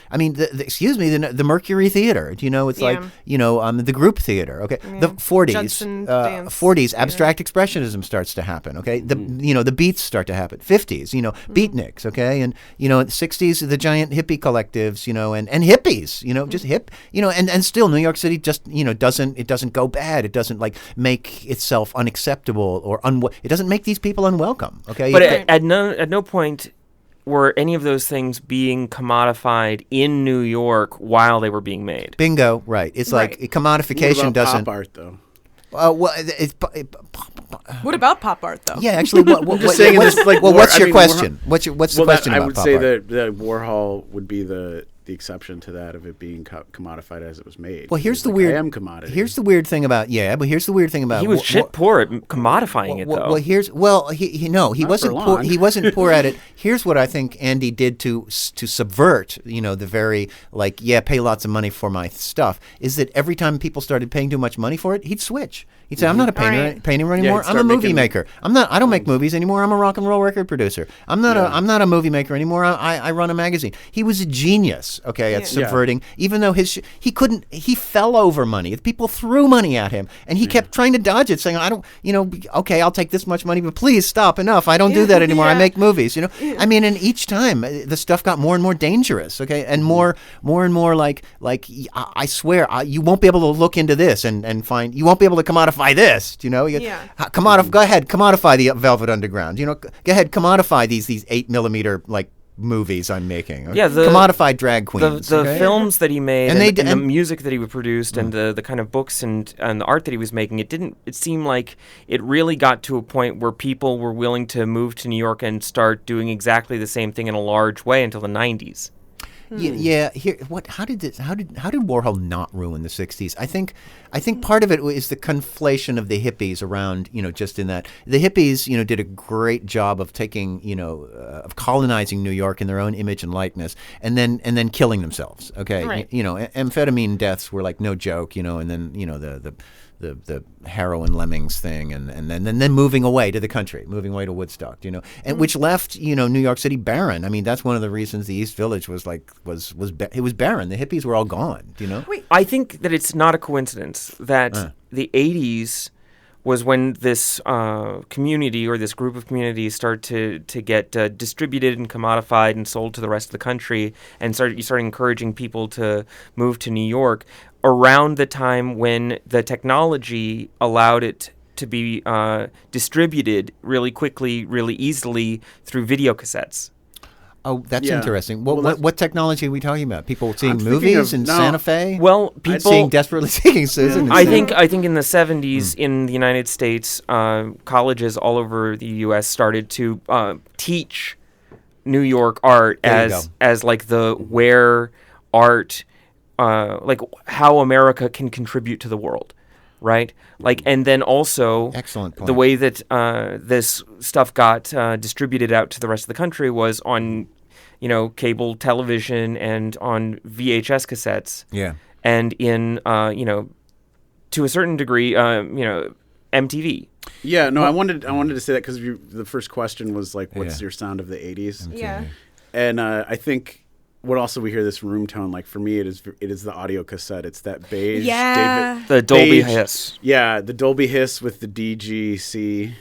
Mercury Theater. It's like the group theater. Okay, the 40s abstract expressionism starts to happen. Okay, the beats start to happen. 50s, beatniks. Okay, and 60s the giant hippie collectives. And hippies. Just hip. And still New York City just doesn't go bad. It doesn't like make itself unacceptable or it doesn't make these people unwelcome. Okay, but at no point were any of those things being commodified in New York while they were being made. Bingo, right? It's like commodification what about doesn't. Pop art though. What about pop art though? Yeah, actually, what's your question? What's the question about I would pop say art? that Warhol would be the exception to that of it being commodified as it was made. Well, here's the like, weird. I am commodity. Here's the weird thing about he was shit poor at commodifying it though. He wasn't poor. He wasn't poor at it. Here's what I think Andy did to subvert the very pay lots of money for my stuff is that every time people started paying too much money for it, he'd switch. He'd say, I'm not a painter anymore. I'm a movie maker. I don't make movies anymore. I'm a rock and roll record producer. I'm not a movie maker anymore. I run a magazine. He was a genius, at subverting, even though he fell over money. People threw money at him and he kept trying to dodge it, saying, I don't, I'll take this much money, but please stop, enough. I don't do that anymore. I make movies, I mean, and each time the stuff got more and more dangerous, and more and more like I swear, you won't be able to look into this and find, you won't be able to commodify this, go ahead, commodify the Velvet Underground, go ahead, commodify these 8mm movies I'm making. Yeah, the commodified drag queens. The films that he made and the music that he produced Mm. and the kind of books and the art that he was making, it seemed like it really got to a point where people were willing to move to New York and start doing exactly the same thing in a large way until the 90s. Yeah. Here, how did Warhol not ruin the '60s? I think part of it is the conflation of the hippies around, just in that the hippies, did a great job of taking, of colonizing New York in their own image and likeness, and then killing themselves. Okay, Right. Amphetamine deaths were like no joke, and then the heroin lemmings thing, and then moving away to the country, moving away to Woodstock, and which left New York City barren. I mean, that's one of the reasons the East Village was barren. The hippies were all gone. Wait. I think that it's not a coincidence that the 80s was when this community or this group of communities start to get distributed and commodified and sold to the rest of the country, and you start encouraging people to move to New York around the time when the technology allowed it to be distributed really quickly, really easily through video cassettes. Oh, that's interesting. What technology are we talking about? People seeing movies in Santa Fe? Well, people seeing Desperately Seeking Susan. I think in the 70s in the United States, colleges all over the U.S. started to teach New York art as like the where art, like how America can contribute to the world. Right, and then also excellent point. The way that this stuff got distributed out to the rest of the country was on, cable television and on VHS cassettes. Yeah, and in to a certain degree, MTV. Yeah, no, I wanted to say that because the first question was like, what's your sound of the '80s? Yeah, and I think. What also we hear this room tone, like for me, it is the audio cassette. It's that beige, the Dolby Hiss. Yeah, the Dolby Hiss with the DGC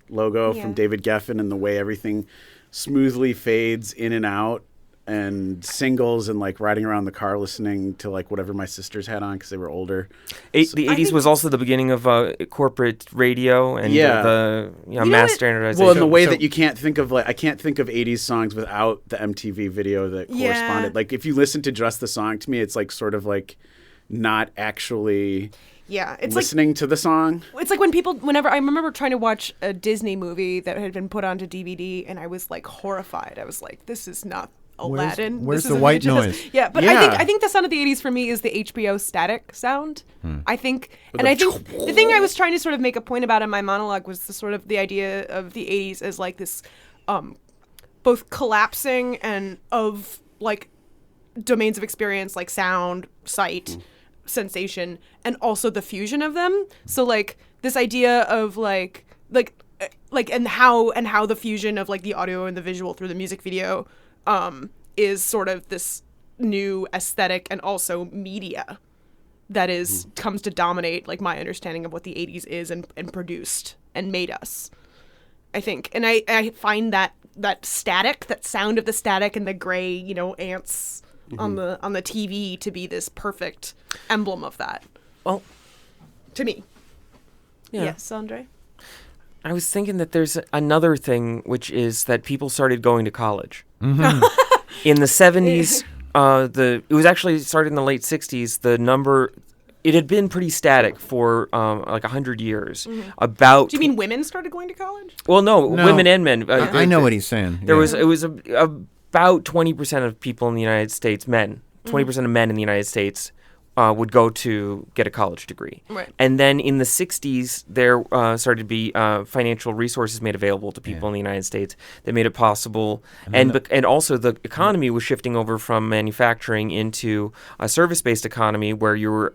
logo from David Geffen, and the way everything smoothly fades in and out, and singles, and like riding around the car listening to like whatever my sisters had on because they were older. The 80s was also the beginning of corporate radio and the mass standardization. Well, in the way that you can't think of I can't think of 80s songs without the MTV video that corresponded. Like if you listen to just the song, to me, it's like sort of like not actually. Yeah, it's listening to the song. It's like whenever I remember trying to watch a Disney movie that had been put onto DVD, and I was like horrified. I was like, this is not Aladdin. Where's the white noise? I think the sound of the 80s for me is the HBO static sound. I think the thing I was trying to sort of make a point about in my monologue was the idea of the 80s as like this both collapsing and of like domains of experience like sound, sight, sensation, and also the fusion of them. So like this idea of and how the fusion of like the audio and the visual through the music video is sort of this new aesthetic and also media that comes to dominate like my understanding of what the 80s is and produced and made us, I think. And I find that static, that sound of the static and the gray, ants on the TV to be this perfect emblem of that. Well, to me. Yeah. Yes, Andre? I was thinking that there's another thing, which is that people started going to college. Mm-hmm. In the 70s, it was actually started in the late 60s. It had been pretty static for like 100 years. Mm-hmm. Do you mean women started going to college? Well, no. Women and men. I know what he's saying. It was about 20% of people in the United States, men, 20% of men in the United States would go to get a college degree. Right. And then in the 60s, there started to be financial resources made available to people in the United States that made it possible. And also the economy was shifting over from manufacturing into a service-based economy where you were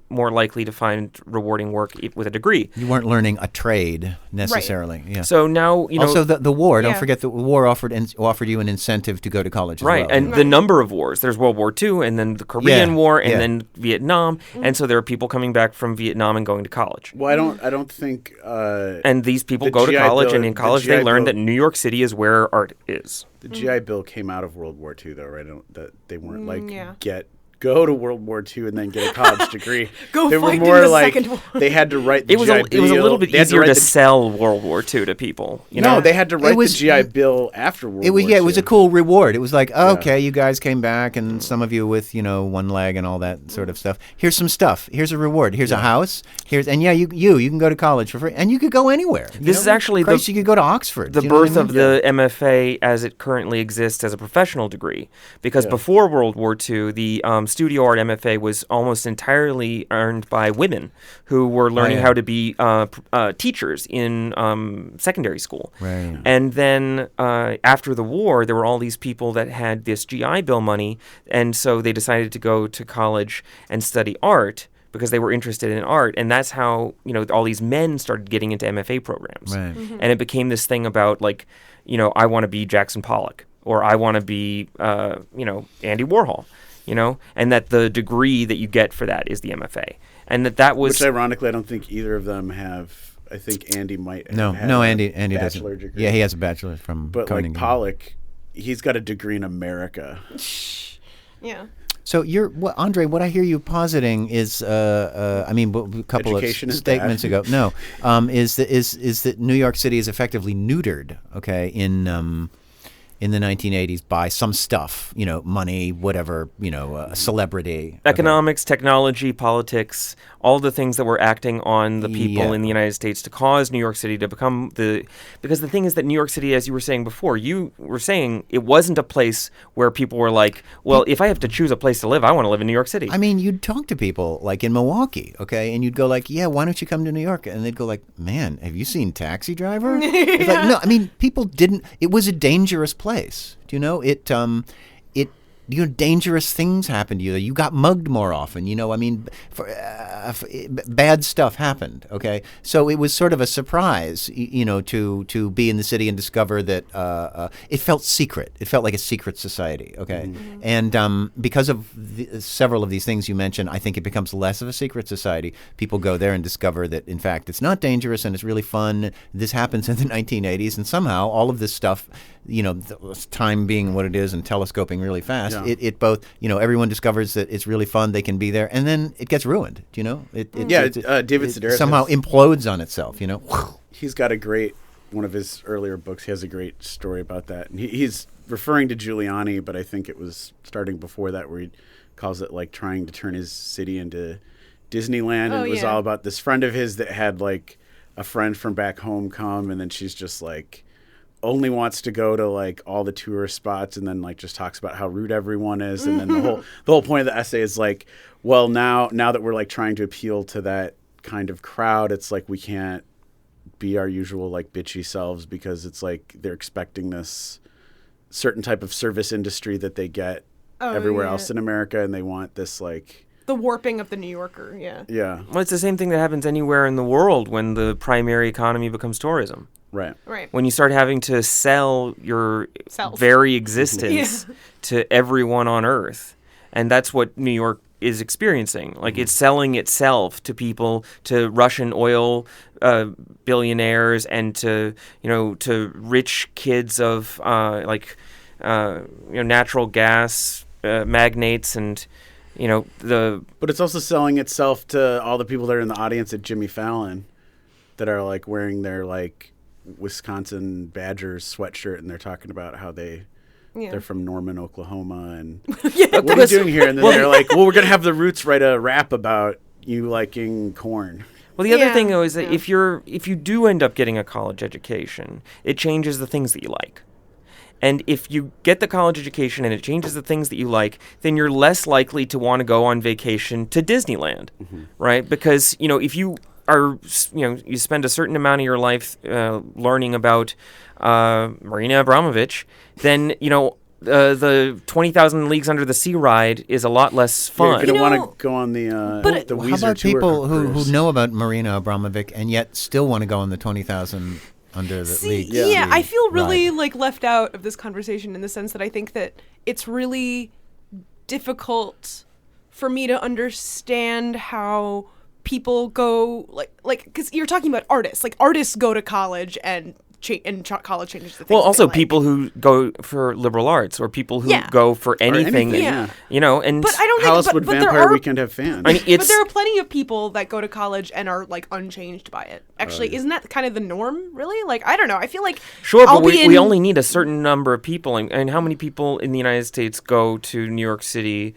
more likely to find rewarding work with a degree. You weren't learning a trade necessarily. Right. Yeah. So now, also the war, don't forget the war offered you an incentive to go to college as well. Right. And the number of wars. There's World War II and then the Korean War and then Vietnam, and so there are people coming back from Vietnam and going to college. Well, I don't think. And these people go to college, and in college they learn that New York City is where art is. The GI Bill came out of World War II, though, right? That they weren't get go to World War II and then get a college degree. Go they fight were more in the like Second War. they had to write the It was GI a Bill. little bit They had easier to write sell World War II to people. You know? No, they had to write was- the GI Bill after World War II. It was a cool reward. It was like, okay, you guys came back, and some of you with one leg and all that sort of stuff. Here's some stuff. Here's a reward. Here's a house. You can go to college for free, and you could go anywhere. This is actually you could go to Oxford. The Do you know what birth I of mean? the MFA as it currently exists as a professional degree, because before World War II, the studio art MFA was almost entirely earned by women who were learning how to be teachers in secondary school. Right. And then after the war, there were all these people that had this GI Bill money, and so they decided to go to college and study art because they were interested in art, and that's how all these men started getting into MFA programs. Right. And it became this thing about I want to be Jackson Pollock, or I want to be Andy Warhol, and that the degree that you get for that is the MFA, and that was Which ironically, I don't think either of them have. I think Andy might. No, have Andy bachelor doesn't. degree. Yeah, he has a bachelor's from But Carnegie. like Pollock, he's got a degree in America. Yeah. So Andre, what I hear you positing is, a couple Education of is statements bad. ago. No, is that New York City is effectively neutered, okay, in the 1980s by some stuff, money, whatever, celebrity, economics, technology, politics, all the things that were acting on the people in the United States to cause New York City to become because the thing is that New York City, as you were saying before, you were saying it wasn't a place where people were like, well, if I have to choose a place to live, I want to live in New York City. I mean, you'd talk to people like in Milwaukee, okay, and you'd go like, yeah, why don't you come to New York? And they'd go like, man, have you seen Taxi Driver? It's like, no, I mean, people didn't. It was a dangerous place. Do you know it? Dangerous things happened to you. You got mugged more often. Bad stuff happened. Okay, so it was sort of a surprise, to be in the city and discover that it felt secret. It felt like a secret society. Okay, and because of several of these things you mentioned, I think it becomes less of a secret society. People go there and discover that in fact it's not dangerous and it's really fun. This happens in the 1980s, and somehow all of this stuff, time being what it is and telescoping really fast. It both, everyone discovers that it's really fun, they can be there, and then it gets ruined, David Sedaris somehow implodes on itself, He's got one of his earlier books, he has a great story about that. And he's referring to Giuliani, but I think it was starting before that where he calls it like trying to turn his city into Disneyland. And it was all about this friend of his that had like a friend from back home come, and then she's just like, only wants to go to like all the tourist spots, and then like just talks about how rude everyone is, and then the whole point of the essay is like, well, now that we're like trying to appeal to that kind of crowd, it's like we can't be our usual like bitchy selves because it's like they're expecting this certain type of service industry that they get everywhere else in America, and they want this like the warping of the New Yorker. Yeah. Well, it's the same thing that happens anywhere in the world when the primary economy becomes tourism. Right. When you start having to sell your Self. very existence to everyone on Earth. And that's what New York is experiencing. Like, it's selling itself to people, to Russian oil billionaires, and to rich kids of natural gas magnates, and But it's also selling itself to all the people that are in the audience at Jimmy Fallon that are like wearing their like Wisconsin Badgers sweatshirt, and they're talking about how they're from Norman, Oklahoma, and what are you doing here? And then they're like, well, we're gonna have the Roots write a rap about you liking corn. Well, the other thing though is that if you do end up getting a college education, it changes the things that you like. And if you get the college education and it changes the things that you like, then you're less likely to want to go on vacation to Disneyland, right? Because if you are, you spend a certain amount of your life learning about Marina Abramovich, then, the 20,000 Leagues Under the Sea ride is a lot less fun. You're going to want to go on the Weezer how about tour people who cruise. know about Marina Abramovic and yet still want to go on the 20,000 Under the Leagues? Yeah, I feel really ride? left out of this conversation in the sense that I think that it's really difficult for me to understand how people go like because you're talking about artists. Like, artists go to college and college changes the things. Well, also they like. people who go for liberal arts or people who Yeah. go for anything. anything, You know, and But I don't How think. else But, would but there Vampire are. Weekend have fans? I mean, But there are plenty of people that go to college and are like unchanged by it. Actually, isn't that kind of the norm? Really? Like, I don't know. I feel like sure, I'll but be we only need a certain number of people. And how many people in the United States go to New York City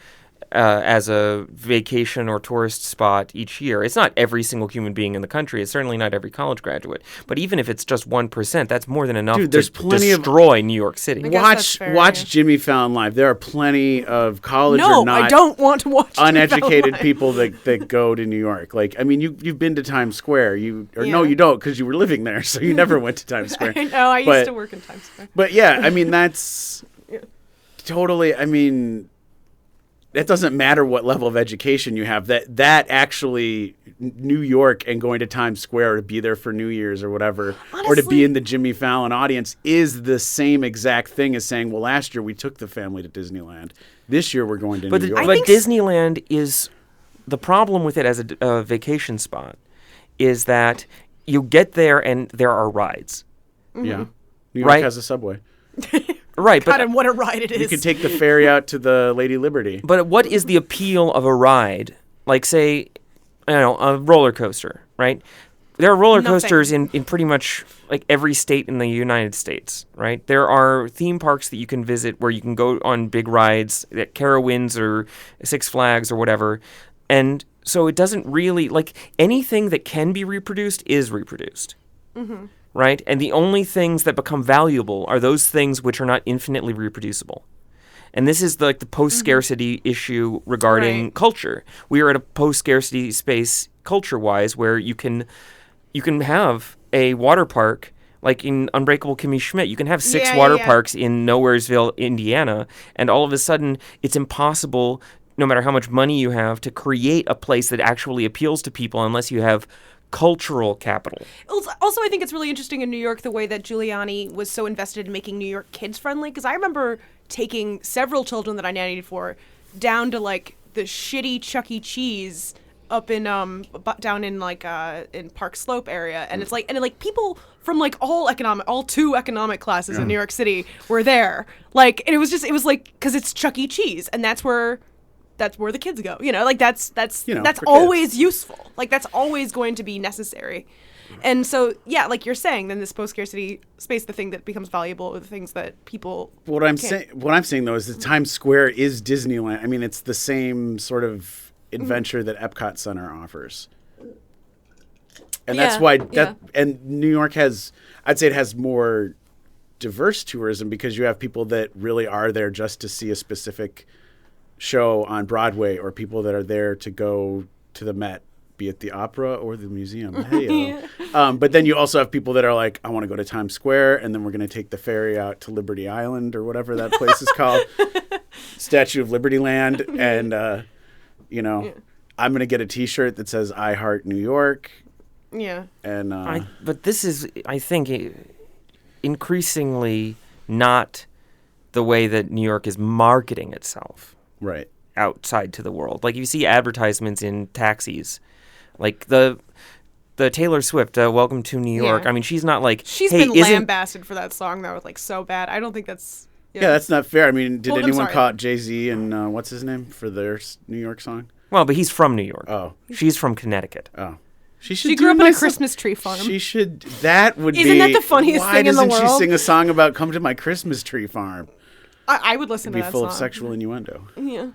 as a vacation or tourist spot each year? It's not every single human being in the country. It's certainly not every college graduate. But even if it's just 1%, that's more than enough Dude, there's to plenty destroy New York City. Watch Jimmy Fallon live. There are plenty of college No, or not I don't want to watch Jimmy uneducated Fallon live. people that go to New York. Like, I mean, you've been to Times Square. No, Yeah. you don't, because you were living there, so you never went to Times Square. I know. I used to work in Times Square. But yeah, I mean, that's totally. I mean, it doesn't matter what level of education you have. That actually, New York and going to Times Square to be there for New Year's or whatever, or to be in the Jimmy Fallon audience is the same exact thing as saying, well, last year we took the family to Disneyland. This year we're going to New York. But Disneyland is the problem with it as a vacation spot is that you get there and there are rides. Yeah, New York has a subway. Right, God, and what a ride it is. You can take the ferry out to the Lady Liberty. But what is the appeal of a ride? Like, say, I don't know, a roller coaster, right? There are roller coasters in pretty much like every state in the United States, right? There are theme parks that you can visit where you can go on big rides at Carowinds or Six Flags or whatever. And so it doesn't really, like, anything that can be reproduced is reproduced. Mm-hmm. Right? And the only things that become valuable are those things which are not infinitely reproducible. And this is the post-scarcity issue regarding culture. We are at a post-scarcity space culture-wise where you can have a water park like in Unbreakable Kimmy Schmidt. You can have 6 water parks in Nowheresville, Indiana, and all of a sudden it's impossible, no matter how much money you have, to create a place that actually appeals to people unless you have cultural capital. Also, I think it's really interesting in New York the way that Giuliani was so invested in making New York kids friendly. Because I remember taking several children that I nannied for down to like the shitty Chuck E. Cheese up in down in like in Park Slope area, and it's like people from like all 2 economic classes in New York City were there. Like, and it was like because it's Chuck E. Cheese, and that's where the kids go. You know, like that's always useful. Like that's always going to be necessary. And so, yeah, like you're saying, then this post-scarcity space, the thing that becomes valuable are the things that people What I'm saying though is that Times Square is Disneyland. I mean, it's the same sort of adventure that Epcot Center offers. And that's why and New York I'd say it has more diverse tourism because you have people that really are there just to see a specific show on Broadway, or people that are there to go to the Met, be it the opera or the museum. But then you also have people that are like, I want to go to Times Square, and then we're going to take the ferry out to Liberty Island or whatever that place is called, Statue of Liberty Land, and I'm going to get a T-shirt that says "I Heart New York." Yeah. And but this is, I think, increasingly not the way that New York is marketing itself. Right. Outside to the world. Like you see advertisements in taxis. Like the Taylor Swift, Welcome to New York. I mean, she's not like... She's been lambasted for that song, though, like so bad. I don't think that's... Yeah, that's not fair. I mean, did anyone call it Jay-Z and what's his name for their New York song? Well, but he's from New York. Oh. She's from Connecticut. Oh. She grew up in a Christmas tree farm. She should... That would Isn't that the funniest thing in the world? Why doesn't she sing a song about come to my Christmas tree farm? I would listen to that song. It'd be full of sexual innuendo. Yeah.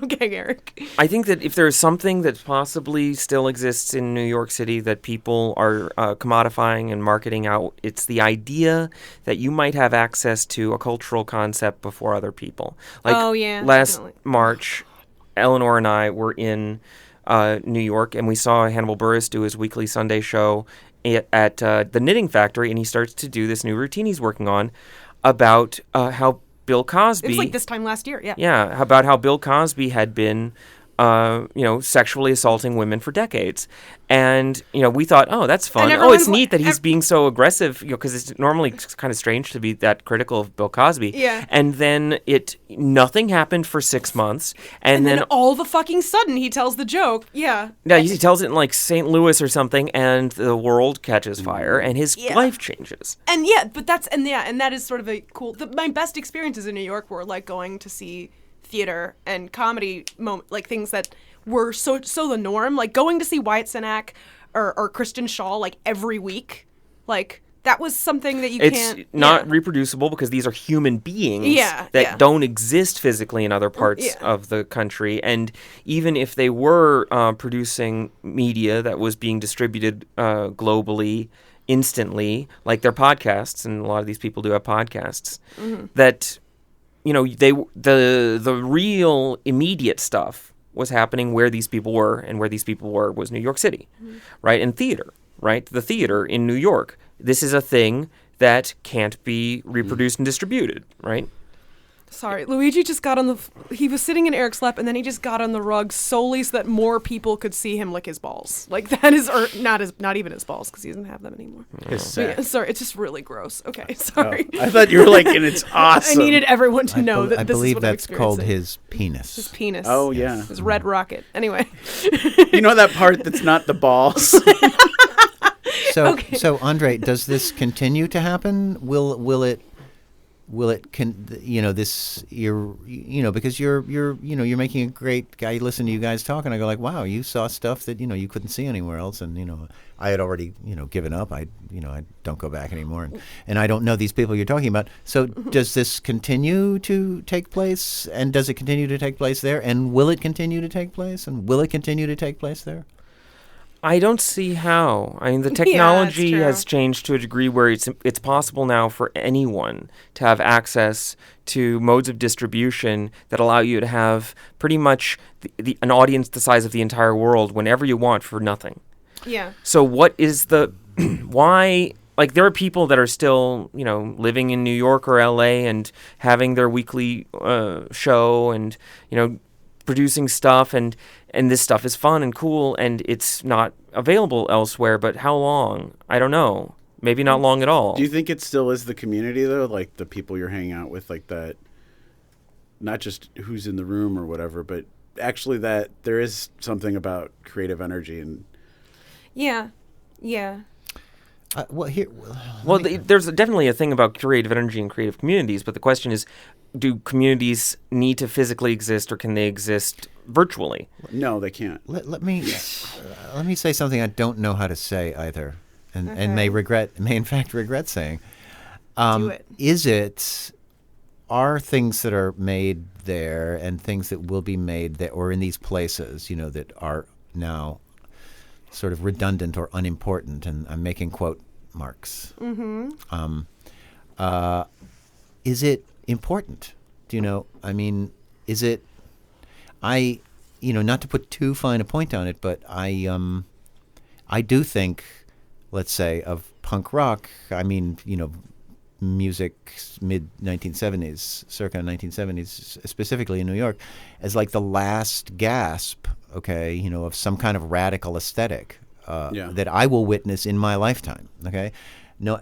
Okay, Eric. I think that if there's something that possibly still exists in New York City that people are commodifying and marketing out, it's the idea that you might have access to a cultural concept before other people. Like last March, Eleanor and I were in New York, and we saw Hannibal Buress do his weekly Sunday show at the Knitting Factory, and he starts to do this new routine he's working on about how Bill Cosby... It was like this time last year, yeah. Yeah, about how Bill Cosby had been sexually assaulting women for decades. And, we thought, oh, that's fun. And Oh, it's neat that he's being so aggressive, because it's normally kind of strange to be that critical of Bill Cosby. Yeah. And then nothing happened for 6 months. And then all of a fucking sudden he tells the joke. Yeah. Yeah, he tells it in like St. Louis or something, and the world catches fire, and his life changes. And that is sort of a cool. My best experiences in New York were like going to see theater and comedy, like things that were so the norm. Like going to see Wyatt Cenac or Kristen Shaw like every week, like. That was something that It's not reproducible because these are human beings that don't exist physically in other parts of the country. And even if they were producing media that was being distributed globally instantly, like their podcasts, and a lot of these people do have podcasts, that, the real immediate stuff was happening where these people were, and where these people were was New York City, right? And theater, right? The theater in New York. This is a thing that can't be reproduced and distributed, right? Sorry, Luigi just got on he was sitting in Eric's lap, and then he just got on the rug solely so that more people could see him lick his balls. Like that is, or not even his balls, because he doesn't have them anymore. Sorry, it's just really gross. Okay, sorry. I thought you were like, and it's awesome. I needed everyone to know that I this believe is what that's called his penis. His penis. Oh yeah, his red rocket. Anyway, you know that part that's not the balls. So Andre, does this continue to happen? Will it because you're making a great guy. You listen to you guys talk, and I go like, wow, you saw stuff that you couldn't see anywhere else, and I had already given up. I don't go back anymore, and I don't know these people you're talking about. So does this continue to take place, and does it continue to take place there, and will it continue to take place, and will it continue to take place there? I don't see how. I mean, the technology has changed to a degree where it's possible now for anyone to have access to modes of distribution that allow you to have pretty much an audience the size of the entire world whenever you want for nothing. Yeah. So what is the why? Like, there are people that are still, living in New York or LA and having their weekly show and, producing stuff, and this stuff is fun and cool, and it's not available elsewhere. But how long? I don't know. Maybe not long at all. Do you think it still is the community, though? Like, the people you're hanging out with, like that, not just who's in the room or whatever, but actually that there is something about creative energy and... Yeah. There's definitely a thing about creative energy and creative communities, but the question is, do communities need to physically exist, or can they exist virtually? No, they can't. Let me say something I don't know how to say either, and may in fact regret saying. Do it. Are things that are made there and things that will be made there or in these places, that are now sort of redundant or unimportant, and I'm making quote marks. Is it important? Do you know? I mean, is it? Not to put too fine a point on it, but I do think, let's say, of punk rock. I mean, music mid 1970s, circa 1970s, specifically in New York, as like the last gasp, of some kind of radical aesthetic that I will witness in my lifetime. Okay. No,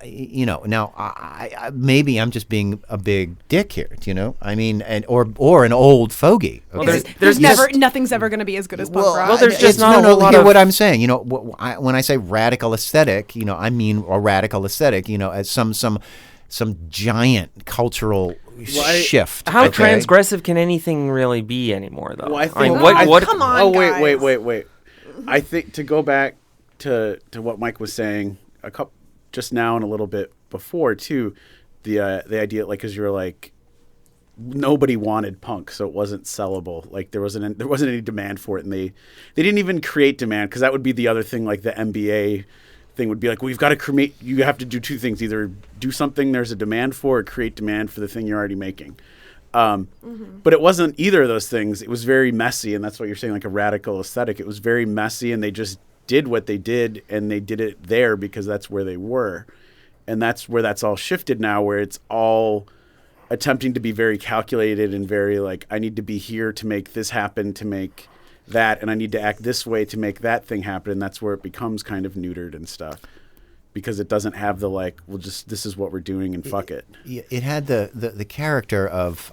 now I maybe I'm just being a big dick here, I mean, or an old fogey. Okay? There's nothing's ever going to be as good as punk rock. Well, there's just not a lot hear of... what I'm saying. When I say radical aesthetic, I mean a radical aesthetic, as some giant cultural shift. How transgressive can anything really be anymore, though? Well, I think, come on, guys. Wait. I think, to go back to what Mike was saying just now and a little bit before too, the idea, like, because you were like, nobody wanted punk, so it wasn't sellable. Like, there wasn't any demand for it, and they didn't even create demand, because that would be the other thing. Like, the NBA thing would be like, well, you've got to create. You have to do two things: either do something there's a demand for, or create demand for the thing you're already making. But it wasn't either of those things. It was very messy, and that's what you're saying, like a radical aesthetic. It was very messy, and they just did what they did, and they did it there because that's where they were. And that's where that's all shifted now, where it's all attempting to be very calculated and very like, I need to be here to make this happen, to make that, and I need to act this way to make that thing happen. And that's where it becomes kind of neutered and stuff. Because it doesn't have the this is what we're doing and fuck it. It had the character of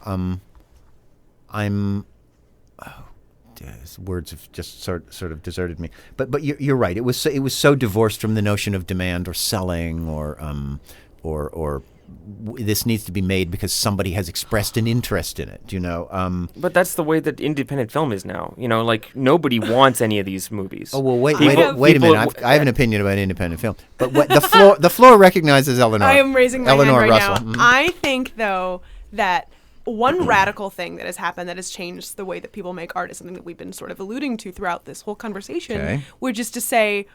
words have just sort of deserted me. But you're right. It was so divorced from the notion of demand or selling or this needs to be made because somebody has expressed an interest in it. But that's the way that independent film is now. Like nobody wants any of these movies. Oh well, wait a minute. I have an opinion about independent film. But the floor recognizes Eleanor. I am raising my Eleanor hand right Russell. now. I think though that one radical thing that has happened that has changed the way that people make art is something that we've been sort of alluding to throughout this whole conversation, which is to say,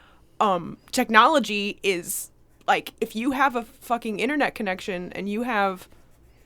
technology is. Like, if you have a fucking internet connection and you have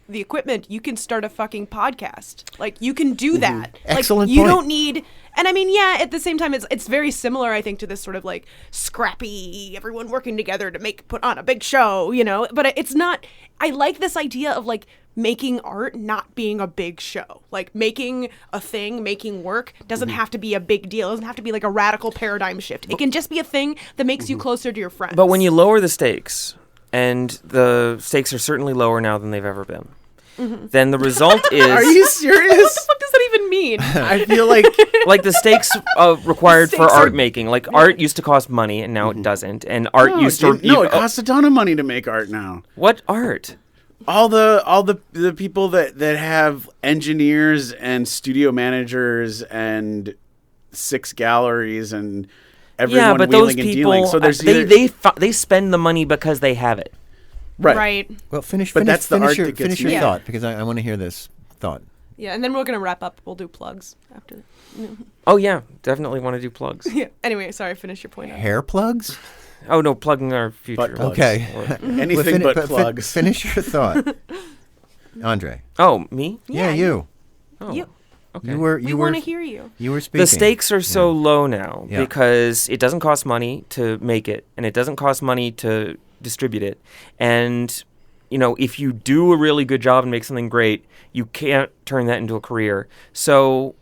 the equipment, you can start a fucking podcast. Like, you can do that. Excellent like, you point. don't need... And I mean, yeah, at the same time, it's very similar, I think, to this sort of, like, scrappy, everyone working together to put on a big show, But it's not... I like this idea of, like, making art not being a big show. Like, making a thing, making work doesn't have to be a big deal. It doesn't have to be, like, a radical paradigm shift. It can just be a thing that makes you closer to your friends. But when you lower the stakes, and the stakes are certainly lower now than they've ever been, then the result is... Are you serious? What the fuck does that even mean? I feel like... Like the stakes required for Stakes art are- making. Like art used to cost money, and now it doesn't. And art used to... it costs a ton of money to make art now. What art? All the people that have engineers and studio managers and 6 galleries and everyone but wheeling those and people, dealing. So there's they spend the money because they have it. Right. Well, finish But that's the art your, that gets finish your made. thought because I want to hear this thought. Yeah, and then we're going to wrap up. We'll do plugs after. Oh yeah, definitely want to do plugs. Yeah. Anyway, sorry, finish your point. Hair plugs? Oh no, plugging our future. Butt plugs. Okay. Anything but plugs. Finish your thought, Andre. Oh, me? Yeah, you. Oh. You. Okay. We want to hear you. You were speaking. The stakes are so low now Yeah. because it doesn't cost money to make it, and it doesn't cost money to distribute it. And if you do a really good job and make something great, you can't turn that into a career. So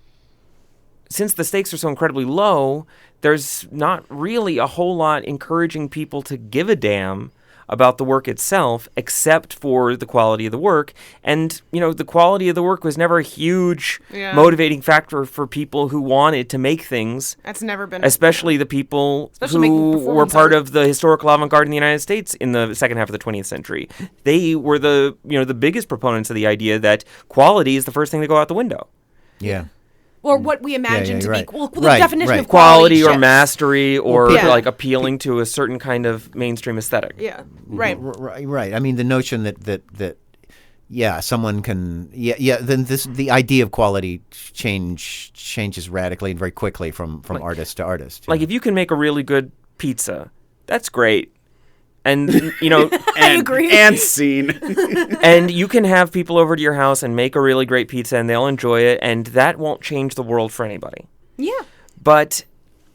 since the stakes are so incredibly low, there's not really a whole lot encouraging people to give a damn about the work itself, except for the quality of the work. And, the quality of the work was never a huge motivating factor for people who wanted to make things. That's never been... Especially the people Especially who making were performance part art. of the historical avant-garde in the United States in the second half of the 20th century. They were the biggest proponents of the idea that quality is the first thing to go out the window. Yeah. Or what we imagine to you're right. be... Well, the Right, definition right. of quality or shifts. mastery or Yeah. like appealing to a certain kind of mainstream aesthetic. Yeah, right. Right. I mean, the notion that someone can then the idea of quality changes radically and very quickly from artist to artist. Like if you can make a really good pizza, that's great. And I agree. And scene. and you can have people over to your house and make a really great pizza and they'll enjoy it, and that won't change the world for anybody. Yeah. But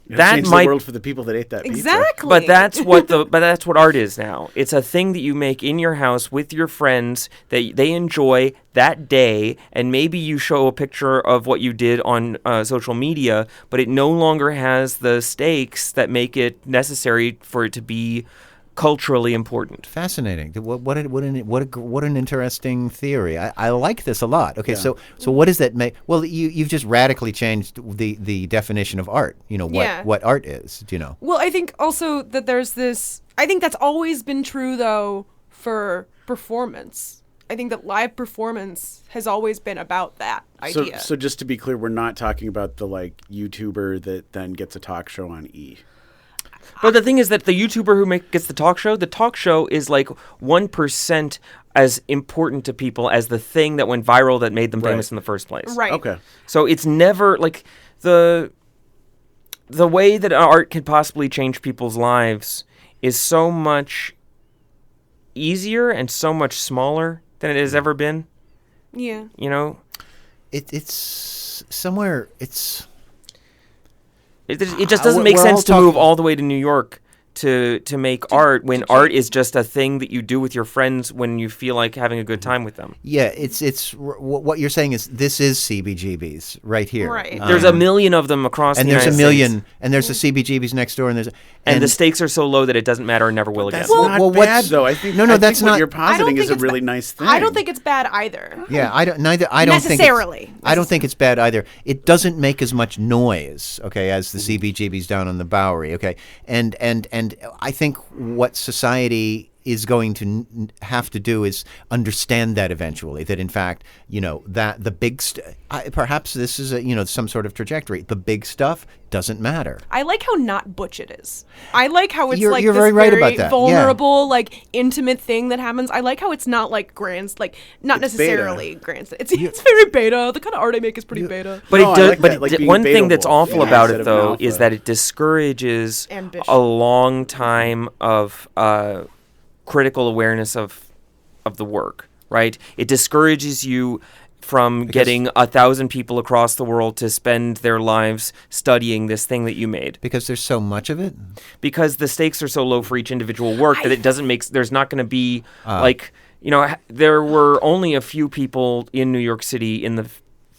It'll that change might the world for the people that ate that pizza. Exactly. But that's what art is now. It's a thing that you make in your house with your friends that they enjoy that day, and maybe you show a picture of what you did on social media, but it no longer has the stakes that make it necessary for it to be culturally important. Fascinating. What an interesting theory. I like this a lot. Okay, so what does that make? Well, you've just radically changed the definition of art. What art is. Do you know? Well, I think also that there's this... I think that's always been true, though, for performance. I think that live performance has always been about that idea. So just to be clear, we're not talking about the YouTuber that then gets a talk show on E! But the thing is that the YouTuber who gets the talk show is like 1% as important to people as the thing that went viral that made them famous in the first place. Right. Okay. So it's never like the way that art can possibly change people's lives is so much easier and so much smaller than it has ever been. Yeah. It's somewhere. It's. It just doesn't make sense to move all the way to New York to make art when art is just a thing that you do with your friends when you feel like having a good time with them. Yeah, it's what you're saying is this is CBGBs right here. Right. There's a million of them across and the there's United a million, States. and there's the CBGBs next door, and the stakes are so low that it doesn't matter and never will again. That's not bad, though. I think that's what not. you're positing is a really nice thing. I don't think it's bad either. Yeah, I don't necessarily. I don't think it's bad either. It doesn't make as much noise, okay, as the CBGBs down on the Bowery, okay, and I think what society is going to have to do is understand that eventually, that in fact, that the big perhaps this is some sort of trajectory. The big stuff doesn't matter. I like how not butch it is. I like how it's you're this very right about that. vulnerable, like intimate thing that happens. I like how it's not like grand, like not necessarily grand. It's very beta. The kind of art I make is pretty beta. But one thing that's beta-able. awful about it Instead of though alpha. is that it discourages Ambition. a long time of critical awareness of the work, right? It discourages you from getting 1,000 people across the world to spend their lives studying this thing that you made. Because there's so much of it? Because the stakes are so low for each individual work that it doesn't make... There's not going to be, there were only a few people in New York City in the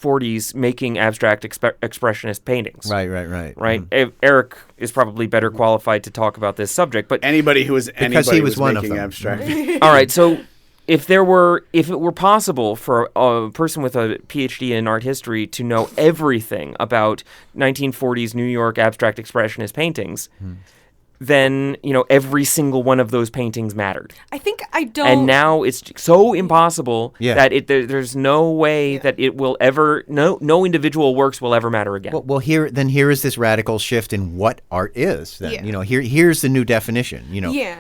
40s making abstract expressionist paintings. Right. Eric is probably better qualified to talk about this subject, but... Anybody who was one of making them. abstract. All right, so... If it were possible for a person with a PhD in art history to know everything about 1940s New York abstract expressionist paintings, then every single one of those paintings mattered. I think I don't. And now it's so impossible that there's no way that it will ever. No individual works will ever matter again. Well, here is this radical shift in what art is. Then here's the new definition.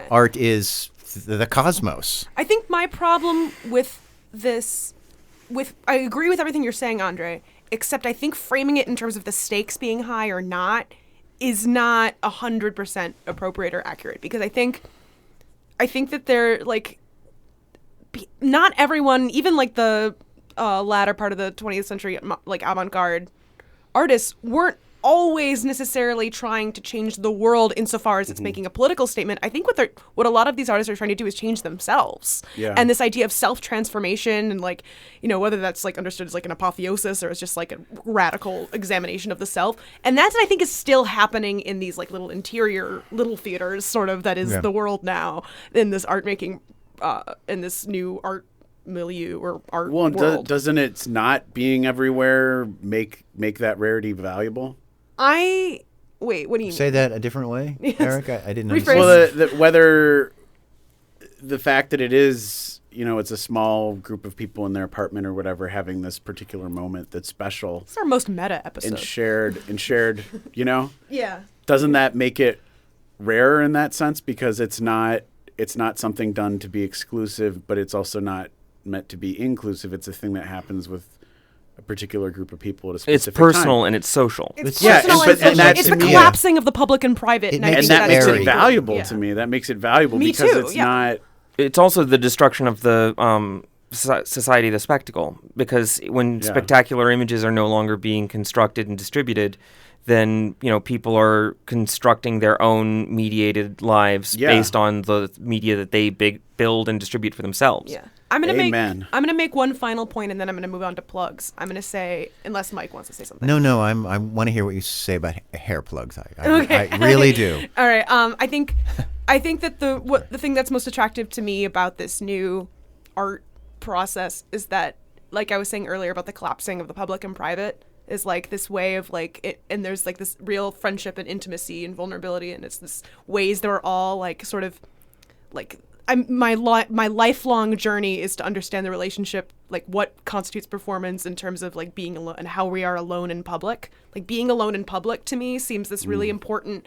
Art is the cosmos. I think my problem with this, I agree with everything you're saying, Andre, except I think framing it in terms of the stakes being high or not is not 100% appropriate or accurate, because I think that they're like, not everyone, even like the latter part of the 20th century, like avant-garde artists weren't always necessarily trying to change the world insofar as it's making a political statement. I think what a lot of these artists are trying to do is change themselves. Yeah. And this idea of self-transformation and like, whether that's like understood as like an apotheosis or as just like a radical examination of the self. And that I think is still happening in these like little interior little theaters sort of that is the world now in this art making, in this new art milieu or art world. Doesn't its not being everywhere make that rarity valuable? Wait, what do you say mean? that a different way, Eric? I didn't Rephrase. understand. Well, whether the fact that it is, it's a small group of people in their apartment or whatever having this particular moment that's special. It's our most meta episode. And shared, Yeah. Doesn't that make it rarer in that sense, because it's not something done to be exclusive, but it's also not meant to be inclusive. It's a thing that happens with a particular group of people at a specific It's personal time. and it's social. It's personal and social. It's the collapsing of the public and private. And that makes it valuable to me. That makes it valuable because it's not... It's also the destruction of the society of the spectacle, because when spectacular images are no longer being constructed and distributed, then people are constructing their own mediated lives based on the media that they build and distribute for themselves. Yeah. I'm gonna make one final point, and then I'm gonna move on to plugs. I'm gonna say, unless Mike wants to say something. No, I want to hear what you say about hair plugs. I really do. All right. I think that the thing that's most attractive to me about this new art process is that, like I was saying earlier about the collapsing of the public and private, is like this way of like it, and there's like this real friendship and intimacy and vulnerability, and it's this ways that are all like sort of like. My lifelong journey is to understand the relationship, like what constitutes performance in terms of like being alone and how we are alone in public. Like being alone in public to me seems this really important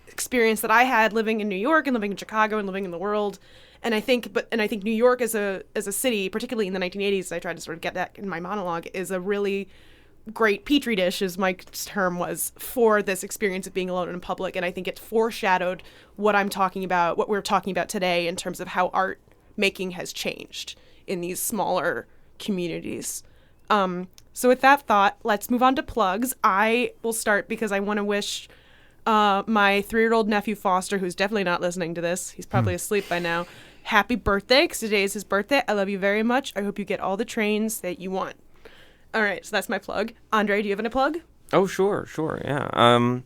experience that I had living in New York and living in Chicago and living in the world. And I think New York as a city, particularly in the 1980s, I tried to sort of get that in my monologue, is a really great petri dish, as Mike's term was, for this experience of being alone in public. And I think it foreshadowed what we're talking about today in terms of how art making has changed in these smaller communities. So with that thought, let's move on to plugs. I will start because I want to wish My 3-year-old nephew Foster, who's definitely not listening to this, he's probably asleep by now. Happy birthday, because today is his birthday. I love you very much. I hope you get all the trains that you want. All right, so that's my plug. Andre, do you have any plug? Oh, sure, yeah.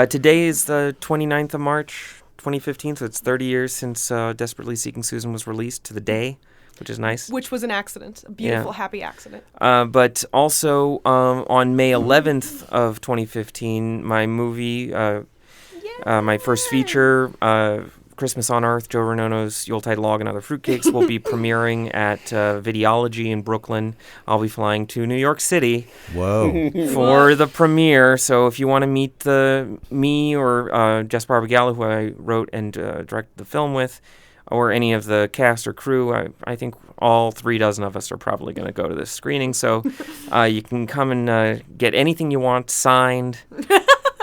Today is the 29th of March, 2015, so it's 30 years since Desperately Seeking Susan was released to the day, which is nice. Which was an accident, a beautiful, happy accident. But also on May 11th of 2015, my movie, my first feature, Christmas on Earth, Joe Renono's Yuletide Log and Other Fruitcakes, will be premiering at Videology in Brooklyn. I'll be flying to New York City for the premiere. So if you want to meet me or Jess Barbagallo, who I wrote and directed the film with, or any of the cast or crew, I think all 36 of us are probably going to go to this screening. So you can come and get anything you want signed.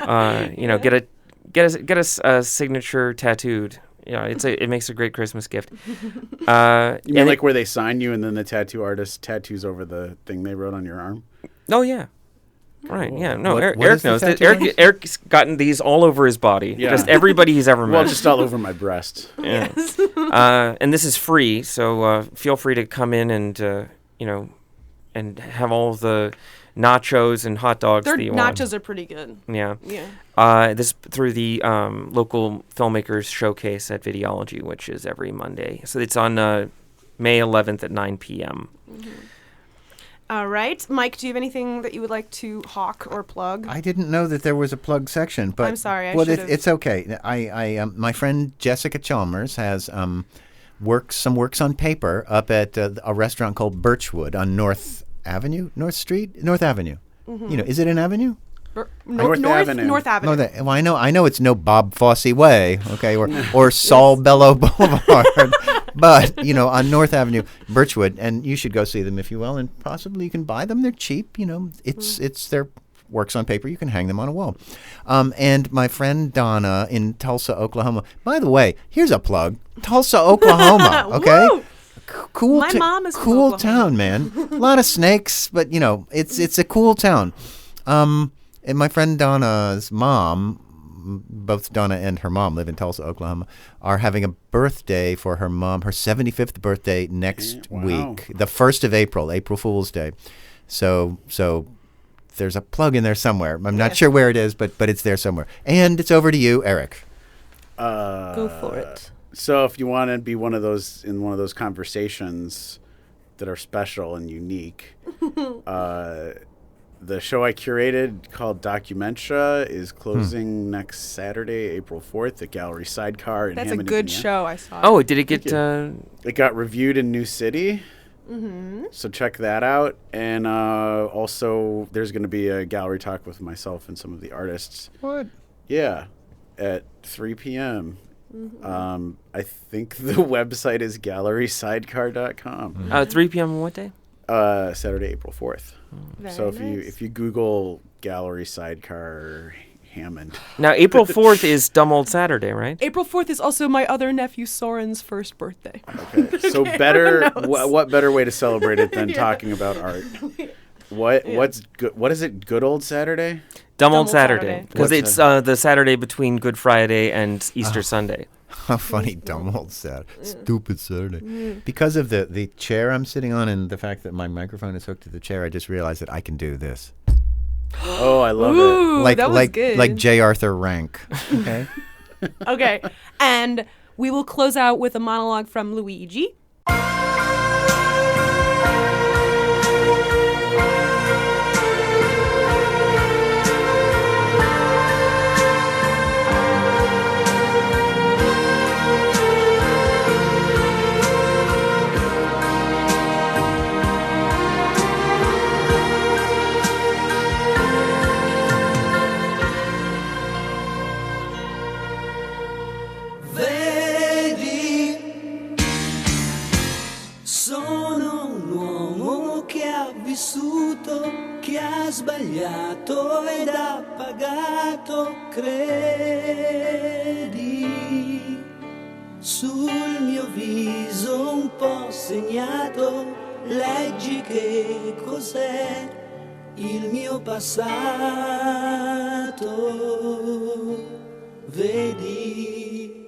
Get a signature tattooed. It makes a great Christmas gift. You mean like where they sign you and then the tattoo artist tattoos over the thing they wrote on your arm? Oh yeah. Right, yeah. No, Eric knows that. Eric's gotten these all over his body. Yeah. Just everybody he's ever met. Well, just all over my breast. Yeah. And this is free, so feel free to come in and and have all of the nachos and hot dogs that you want. Their nachos are pretty good. Yeah. Yeah. This through the local filmmakers showcase at Videology, which is every Monday. So it's on May 11th at 9 p.m. Mm-hmm. All right. Mike, do you have anything that you would like to hawk or plug? I didn't know that there was a plug section, but I'm sorry. It's okay. I my friend Jessica Chalmers has works on paper up at a restaurant called Birchwood on North Avenue. Mm-hmm. Is it an avenue? North Avenue. North Avenue. Well, I know it's no Bob Fosse Way, okay, or Saul Bellow Boulevard, but on North Avenue, Birchwood, and you should go see them if you will, and possibly you can buy them. They're cheap, It's their works on paper. You can hang them on a wall. And my friend Donna in Tulsa, Oklahoma. By the way, here's a plug: Tulsa, Oklahoma. Okay. Cool. My mom is cool from town, man. A lot of snakes, but it's a cool town. And my friend Donna's mom, both Donna and her mom live in Tulsa, Oklahoma, are having a birthday for her mom, her 75th birthday next week, the 1st of April, April Fool's Day. So there's a plug in there somewhere. I'm not sure where it is, but it's there somewhere. And it's over to you, Eric. Go for it. So if you want to be in one of those conversations that are special and unique, the show I curated called Documentia is closing next Saturday, April 4th at Gallery Sidecar in Hammond, That's a good Indiana. show. I saw it. Oh, did it get... It got reviewed in New City. Mm-hmm. So check that out. And also there's going to be a gallery talk with myself and some of the artists. What? Yeah, at 3 p.m. Mm-hmm. I think the website is gallerysidecar.com. Mm-hmm. 3 p.m. on what day? Saturday, April 4th. So nice. if you Google Gallery Sidecar Hammond. Now, April 4th is Dumb Old Saturday, right? April 4th is also my other nephew Soren's first birthday. Okay. So what better way to celebrate it than talking about art? What's good? What is it? Good Old Saturday? Dumb Old Saturday. Because it's the Saturday between Good Friday and Easter Sunday. How funny, dumb old Saturday. Stupid Saturday. Because of the chair I'm sitting on and the fact that my microphone is hooked to the chair, I just realized that I can do this. Oh, I love it. That was good. Like J. Arthur Rank. Okay. Okay. And we will close out with a monologue from Luigi. Che ha sbagliato ed ha pagato, credi, sul mio viso un po' segnato, leggi che cos'è il mio passato, vedi